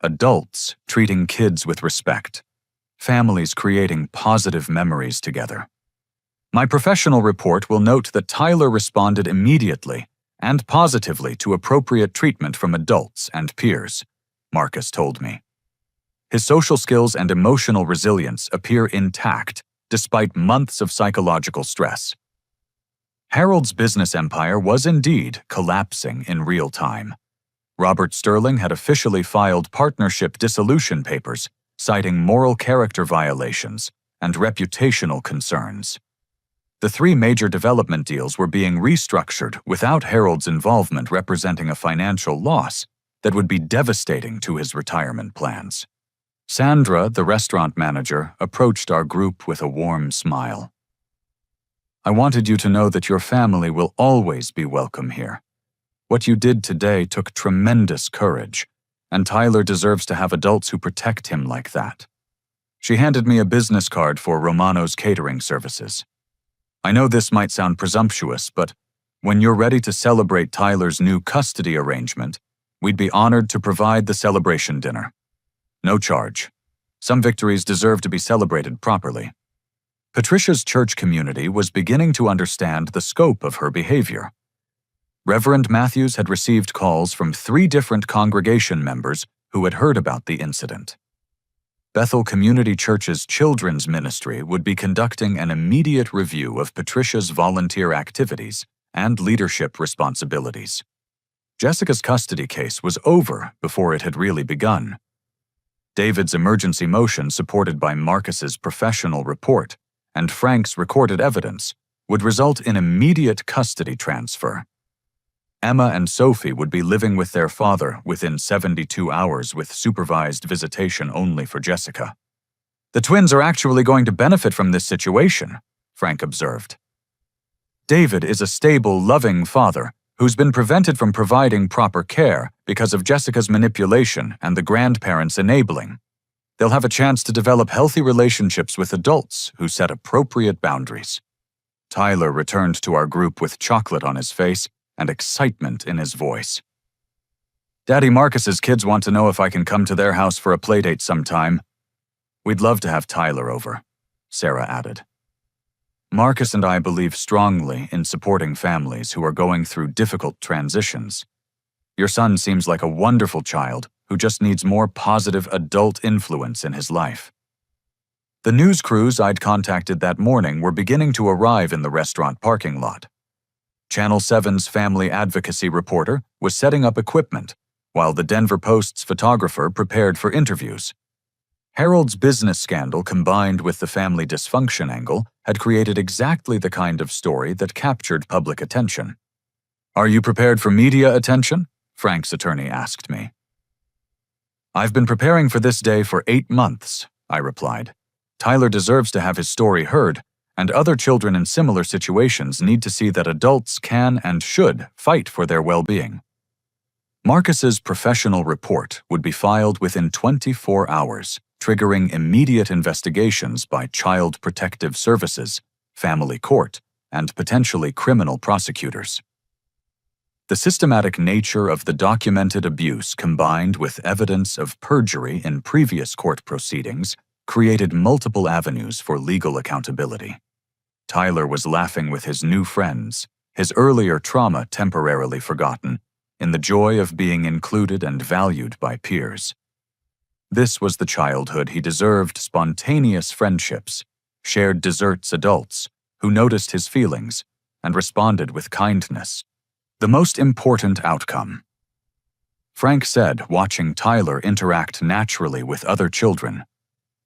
adults treating kids with respect, families creating positive memories together. My professional report will note that Tyler responded immediately and positively to appropriate treatment from adults and peers, Marcus told me. His social skills and emotional resilience appear intact despite months of psychological stress. Harold's business empire was indeed collapsing in real time. Robert Sterling had officially filed partnership dissolution papers, citing moral character violations and reputational concerns. The 3 major development deals were being restructured without Harold's involvement, representing a financial loss that would be devastating to his retirement plans. Sandra, the restaurant manager, approached our group with a warm smile. "I wanted you to know that your family will always be welcome here. What you did today took tremendous courage, and Tyler deserves to have adults who protect him like that." She handed me a business card for Romano's catering services. "I know this might sound presumptuous, but when you're ready to celebrate Tyler's new custody arrangement, we'd be honored to provide the celebration dinner. No charge. Some victories deserve to be celebrated properly." Patricia's church community was beginning to understand the scope of her behavior. Reverend Matthews had received calls from 3 different congregation members who had heard about the incident. Bethel Community Church's children's ministry would be conducting an immediate review of Patricia's volunteer activities and leadership responsibilities. Jessica's custody case was over before it had really begun. David's emergency motion, supported by Marcus's professional report and Frank's recorded evidence, would result in immediate custody transfer. Emma and Sophie would be living with their father within 72 hours with supervised visitation only for Jessica. "The twins are actually going to benefit from this situation," Frank observed. "David is a stable, loving father who's been prevented from providing proper care because of Jessica's manipulation and the grandparents' enabling. They'll have a chance to develop healthy relationships with adults who set appropriate boundaries." Tyler returned to our group with chocolate on his face and excitement in his voice. "Daddy Marcus's kids want to know if I can come to their house for a playdate sometime." "We'd love to have Tyler over," Sarah added. "Marcus and I believe strongly in supporting families who are going through difficult transitions. Your son seems like a wonderful child who just needs more positive adult influence in his life." The news crews I'd contacted that morning were beginning to arrive in the restaurant parking lot. Channel 7's family advocacy reporter was setting up equipment, while the Denver Post's photographer prepared for interviews. Harold's business scandal, combined with the family dysfunction angle, had created exactly the kind of story that captured public attention. "Are you prepared for media attention?" Frank's attorney asked me. "I've been preparing for this day for 8 months, I replied. "Tyler deserves to have his story heard, and other children in similar situations need to see that adults can and should fight for their well-being." Marcus's professional report would be filed within 24 hours, triggering immediate investigations by Child Protective Services, family court, and potentially criminal prosecutors. The systematic nature of the documented abuse combined with evidence of perjury in previous court proceedings created multiple avenues for legal accountability. Tyler was laughing with his new friends, his earlier trauma temporarily forgotten, in the joy of being included and valued by peers. This was the childhood he deserved: spontaneous friendships, shared desserts adults who noticed his feelings and responded with kindness. The most important outcome. Frank said, watching Tyler interact naturally with other children,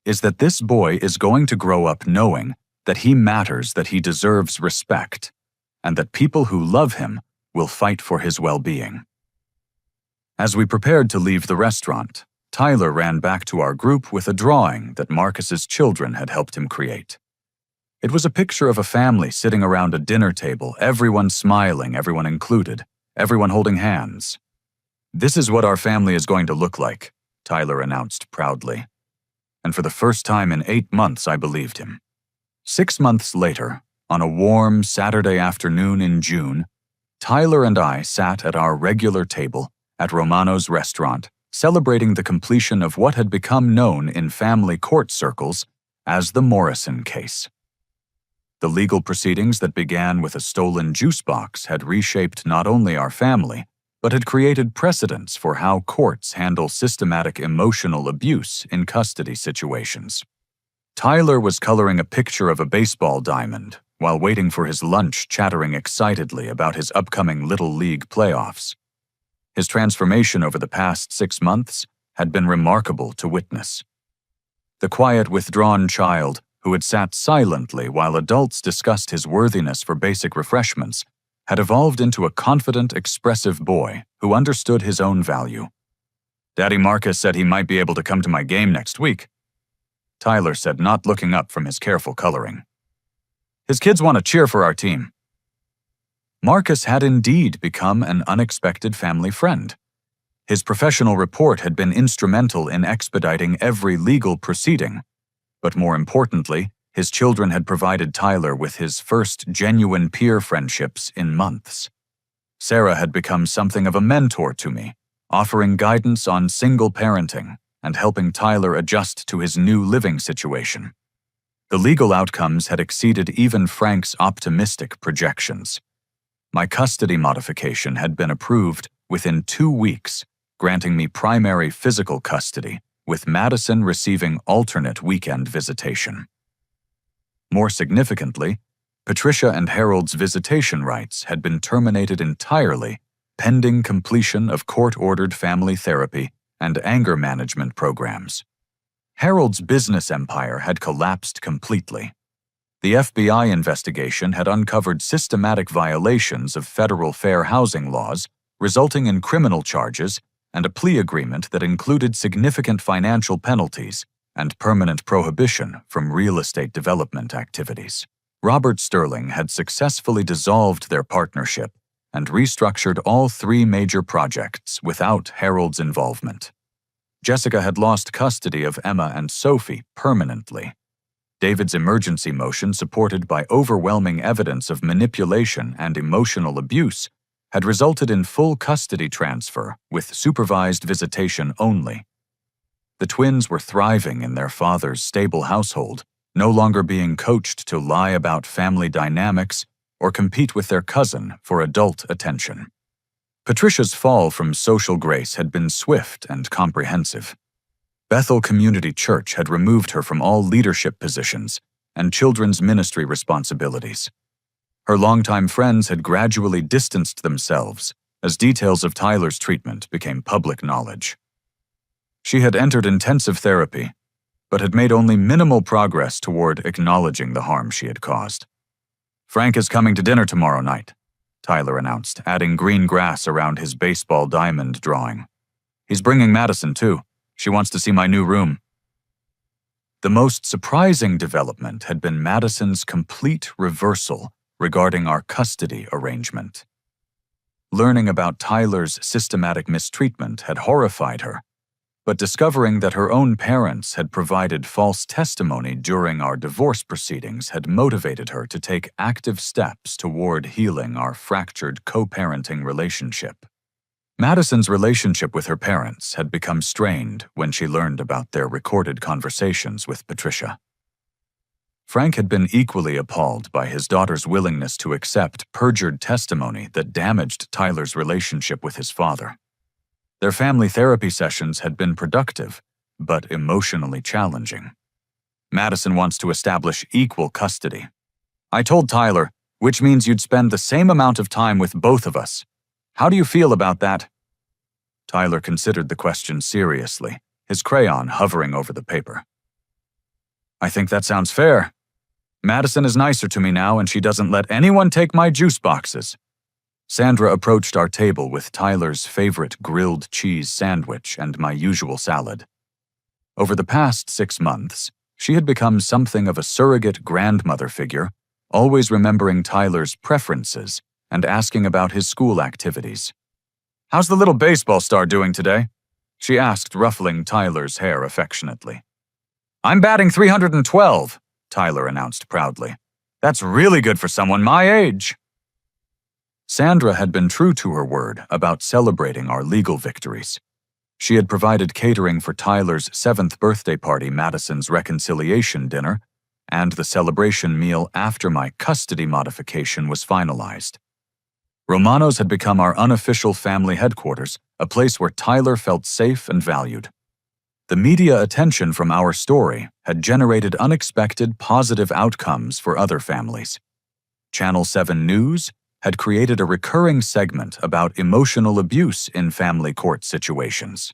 is that this boy is going to grow up knowing that he matters, that he deserves respect, and that people who love him will fight for his well-being. As we prepared to leave the restaurant, Tyler ran back to our group with a drawing that Marcus's children had helped him create. It was a picture of a family sitting around a dinner table, everyone smiling, everyone included, everyone holding hands. "This is what our family is going to look like," Tyler announced proudly. And for the first time in 8 months, I believed him. 6 months later, on a warm Saturday afternoon in June, Tyler and I sat at our regular table at Romano's restaurant, celebrating the completion of what had become known in family court circles as the Morrison case. The legal proceedings that began with a stolen juice box had reshaped not only our family, but had created precedents for how courts handle systematic emotional abuse in custody situations. Tyler was coloring a picture of a baseball diamond while waiting for his lunch, chattering excitedly about his upcoming Little League playoffs. His transformation over the past 6 months had been remarkable to witness. The quiet, withdrawn child who had sat silently while adults discussed his worthiness for basic refreshments had evolved into a confident, expressive boy who understood his own value. "Daddy Marcus said he might be able to come to my game next week," Tyler said, not looking up from his careful coloring. "His kids want to cheer for our team." Marcus had indeed become an unexpected family friend. His professional report had been instrumental in expediting every legal proceeding, but more importantly, his children had provided Tyler with his first genuine peer friendships in months. Sarah had become something of a mentor to me, offering guidance on single parenting and helping Tyler adjust to his new living situation. The legal outcomes had exceeded even Frank's optimistic projections. My custody modification had been approved within 2 weeks, granting me primary physical custody, with Madison receiving alternate weekend visitation. More significantly, Patricia and Harold's visitation rights had been terminated entirely, pending completion of court-ordered family therapy and anger management programs. Harold's business empire had collapsed completely. The FBI investigation had uncovered systematic violations of federal fair housing laws, resulting in criminal charges and a plea agreement that included significant financial penalties and permanent prohibition from real estate development activities. Robert Sterling had successfully dissolved their partnership and restructured all 3 major projects without Harold's involvement. Jessica had lost custody of Emma and Sophie permanently. David's emergency motion, supported by overwhelming evidence of manipulation and emotional abuse, had resulted in full custody transfer with supervised visitation only. The twins were thriving in their father's stable household, no longer being coached to lie about family dynamics or compete with their cousin for adult attention. Patricia's fall from social grace had been swift and comprehensive. Bethel Community Church had removed her from all leadership positions and children's ministry responsibilities. Her longtime friends had gradually distanced themselves as details of Tyler's treatment became public knowledge. She had entered intensive therapy, but had made only minimal progress toward acknowledging the harm she had caused. "Frank is coming to dinner tomorrow night," Tyler announced, adding green grass around his baseball diamond drawing. "He's bringing Madison, too. She wants to see my new room." The most surprising development had been Madison's complete reversal regarding our custody arrangement. Learning about Tyler's systematic mistreatment had horrified her, but discovering that her own parents had provided false testimony during our divorce proceedings had motivated her to take active steps toward healing our fractured co-parenting relationship. Madison's relationship with her parents had become strained when she learned about their recorded conversations with Patricia. Frank had been equally appalled by his daughter's willingness to accept perjured testimony that damaged Tyler's relationship with his father. Their family therapy sessions had been productive, but emotionally challenging. Madison wants to establish equal custody. I told Tyler, which means you'd spend the same amount of time with both of us. How do you feel about that? Tyler considered the question seriously, his crayon hovering over the paper. I think that sounds fair. Madison is nicer to me now, and she doesn't let anyone take my juice boxes. Sandra approached our table with Tyler's favorite grilled cheese sandwich and my usual salad. Over the past 6 months, she had become something of a surrogate grandmother figure, always remembering Tyler's preferences and asking about his school activities. How's the little baseball star doing today? She asked, ruffling Tyler's hair affectionately. I'm batting 312, Tyler announced proudly. That's really good for someone my age. Sandra had been true to her word about celebrating our legal victories. She had provided catering for Tyler's 7th birthday party, Madison's reconciliation dinner, and the celebration meal after my custody modification was finalized. Romano's had become our unofficial family headquarters, a place where Tyler felt safe and valued. The media attention from our story had generated unexpected positive outcomes for other families. Channel 7 News had created a recurring segment about emotional abuse in family court situations.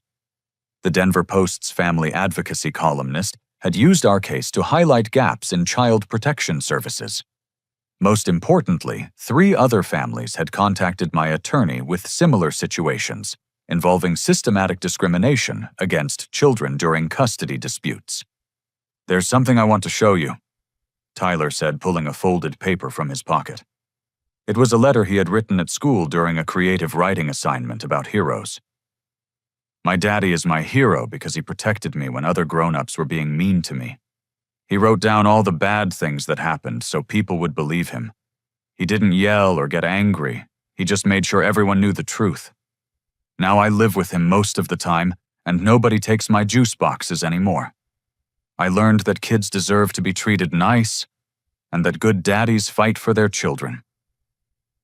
The Denver Post's family advocacy columnist had used our case to highlight gaps in child protection services. Most importantly, 3 other families had contacted my attorney with similar situations, involving systematic discrimination against children during custody disputes. There's something I want to show you, Tyler said, pulling a folded paper from his pocket. It was a letter he had written at school during a creative writing assignment about heroes. My daddy is my hero because he protected me when other grown-ups were being mean to me. He wrote down all the bad things that happened so people would believe him. He didn't yell or get angry. He just made sure everyone knew the truth. Now I live with him most of the time, and nobody takes my juice boxes anymore. I learned that kids deserve to be treated nice, and that good daddies fight for their children.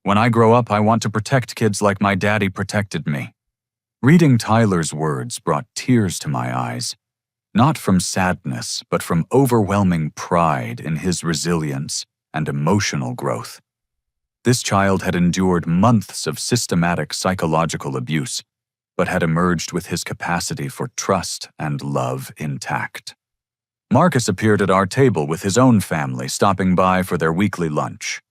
When I grow up, I want to protect kids like my daddy protected me. Reading Tyler's words brought tears to my eyes, not from sadness, but from overwhelming pride in his resilience and emotional growth. This child had endured months of systematic psychological abuse, but had emerged with his capacity for trust and love intact. Marcus appeared at our table with his own family, stopping by for their weekly lunch.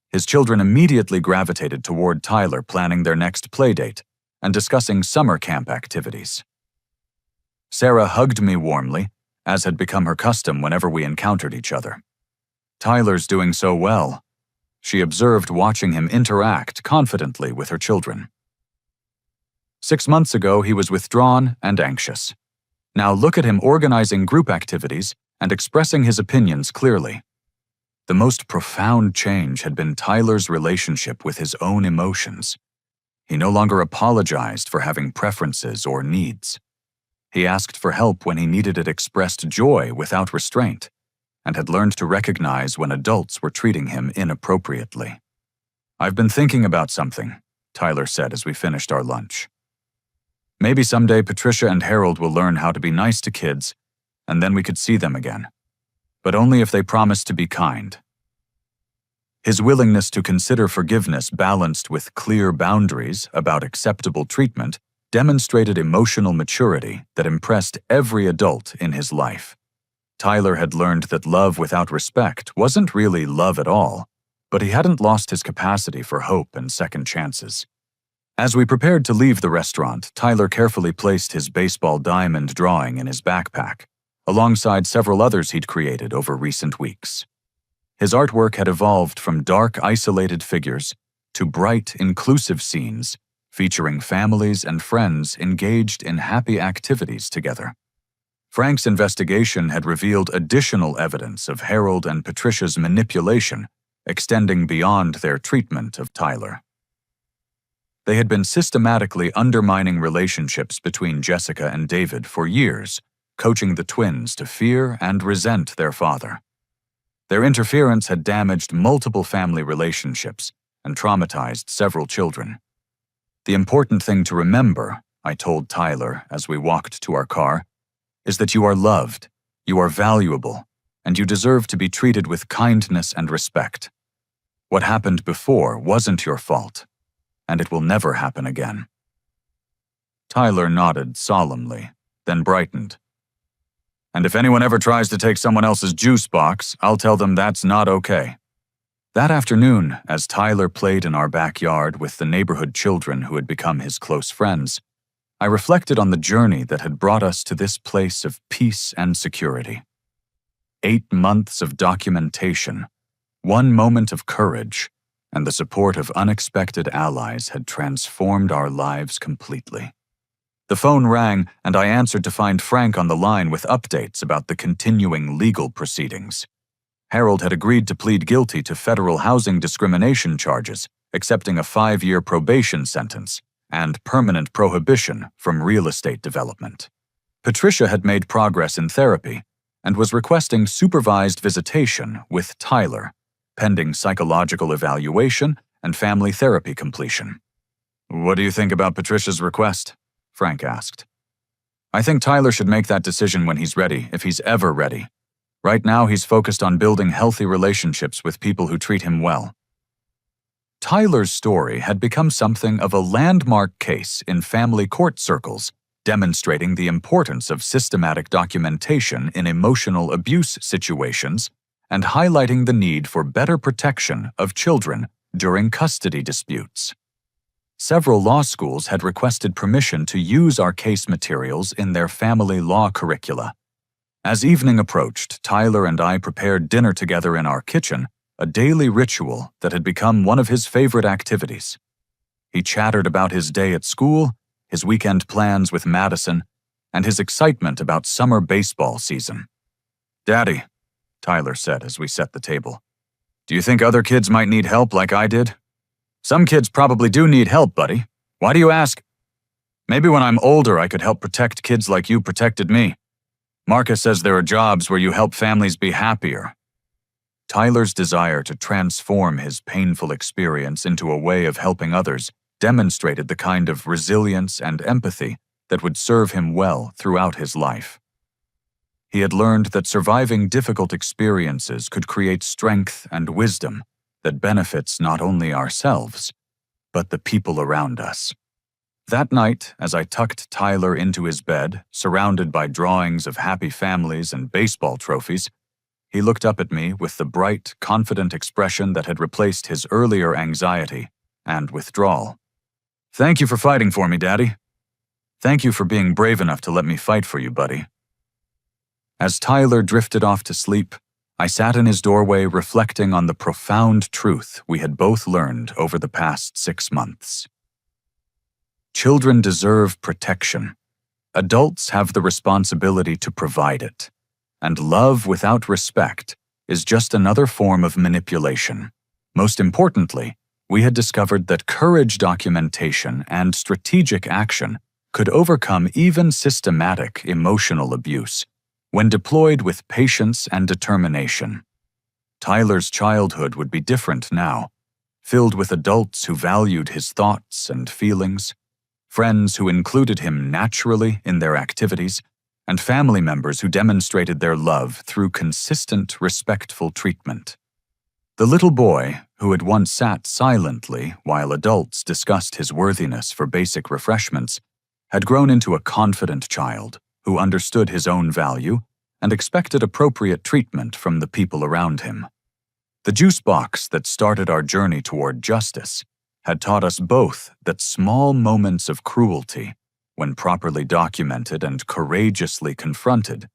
His children immediately gravitated toward Tyler, planning their next playdate and discussing summer camp activities. Sarah hugged me warmly, as had become her custom whenever we encountered each other. Tyler's doing so well, she observed, watching him interact confidently with her children. 6 months ago, he was withdrawn and anxious. Now look at him organizing group activities and expressing his opinions clearly. The most profound change had been Tyler's relationship with his own emotions. He no longer apologized for having preferences or needs. He asked for help when he needed it, expressed joy without restraint, and had learned to recognize when adults were treating him inappropriately. I've been thinking about something, Tyler said as we finished our lunch. Maybe someday Patricia and Harold will learn how to be nice to kids, and then we could see them again. But only if they promise to be kind. His willingness to consider forgiveness balanced with clear boundaries about acceptable treatment demonstrated emotional maturity that impressed every adult in his life. Tyler had learned that love without respect wasn't really love at all, but he hadn't lost his capacity for hope and second chances. As we prepared to leave the restaurant, Tyler carefully placed his baseball diamond drawing in his backpack, alongside several others he'd created over recent weeks. His artwork had evolved from dark, isolated figures to bright, inclusive scenes featuring families and friends engaged in happy activities together. Frank's investigation had revealed additional evidence of Harold and Patricia's manipulation, extending beyond their treatment of Tyler. They had been systematically undermining relationships between Jessica and David for years, coaching the twins to fear and resent their father. Their interference had damaged multiple family relationships and traumatized several children. The important thing to remember, I told Tyler as we walked to our car, is that you are loved, you are valuable, and you deserve to be treated with kindness and respect. What happened before wasn't your fault, and it will never happen again. Tyler nodded solemnly, then brightened. And if anyone ever tries to take someone else's juice box, I'll tell them that's not okay. That afternoon, as Tyler played in our backyard with the neighborhood children who had become his close friends, I reflected on the journey that had brought us to this place of peace and security. 8 months of documentation, 1 moment of courage, and the support of unexpected allies had transformed our lives completely. The phone rang, and I answered to find Frank on the line with updates about the continuing legal proceedings. Harold had agreed to plead guilty to federal housing discrimination charges, accepting a 5-year probation sentence and permanent prohibition from real estate development. Patricia had made progress in therapy and was requesting supervised visitation with Tyler, pending psychological evaluation and family therapy completion. "What do you think about Patricia's request?" Frank asked. "I think Tyler should make that decision when he's ready, if he's ever ready. Right now, he's focused on building healthy relationships with people who treat him well." Tyler's story had become something of a landmark case in family court circles, demonstrating the importance of systematic documentation in emotional abuse situations and highlighting the need for better protection of children during custody disputes. Several law schools had requested permission to use our case materials in their family law curricula. As evening approached, Tyler and I prepared dinner together in our kitchen, a daily ritual that had become one of his favorite activities. He chattered about his day at school, his weekend plans with Madison, and his excitement about summer baseball season. "Daddy," Tyler said as we set the table, "do you think other kids might need help like I did?" "Some kids probably do need help, buddy. Why do you ask?" "Maybe when I'm older I could help protect kids like you protected me. Marcus says there are jobs where you help families be happier." Tyler's desire to transform his painful experience into a way of helping others demonstrated the kind of resilience and empathy that would serve him well throughout his life. He had learned that surviving difficult experiences could create strength and wisdom that benefits not only ourselves, but the people around us. That night, as I tucked Tyler into his bed, surrounded by drawings of happy families and baseball trophies, he looked up at me with the bright, confident expression that had replaced his earlier anxiety and withdrawal. "Thank you for fighting for me, Daddy. Thank you for being brave enough to let me fight for you, buddy." As Tyler drifted off to sleep, I sat in his doorway reflecting on the profound truth we had both learned over the past 6 months. Children deserve protection. Adults have the responsibility to provide it. And love without respect is just another form of manipulation. Most importantly, we had discovered that courage documentation and strategic action could overcome even systematic emotional abuse when deployed with patience and determination. Tyler's childhood would be different now, filled with adults who valued his thoughts and feelings, friends who included him naturally in their activities, and family members who demonstrated their love through consistent, respectful treatment. The little boy, who had once sat silently while adults discussed his worthiness for basic refreshments, had grown into a confident child who understood his own value and expected appropriate treatment from the people around him. The juice box that started our journey toward justice had taught us both that small moments of cruelty, when properly documented and courageously confronted,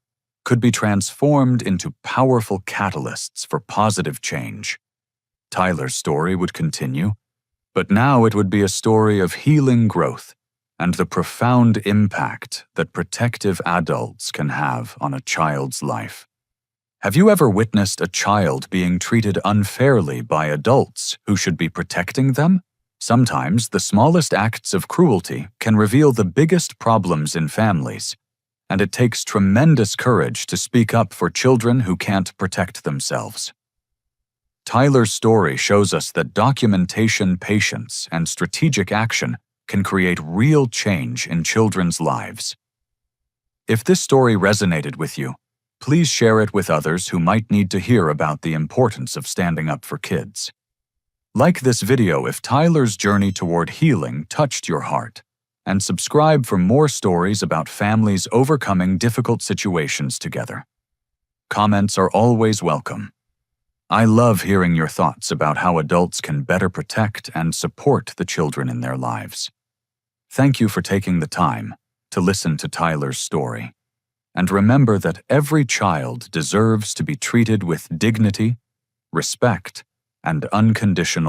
could be transformed into powerful catalysts for positive change. Tyler's story would continue, But now it would be a story of healing growth and the profound impact that protective adults can have on a child's life. Have you ever witnessed a child being treated unfairly by adults who should be protecting them? Sometimes the smallest acts of cruelty can reveal the biggest problems in families, and it takes tremendous courage to speak up for children who can't protect themselves. Tyler's story shows us that documentation, patience, and strategic action can create real change in children's lives. If this story resonated with you, please share it with others who might need to hear about the importance of standing up for kids. Like this video if Tyler's journey toward healing touched your heart, and subscribe for more stories about families overcoming difficult situations together. Comments are always welcome. I love hearing your thoughts about how adults can better protect and support the children in their lives. Thank you for taking the time to listen to Tyler's story. And remember that every child deserves to be treated with dignity, respect, and unconditional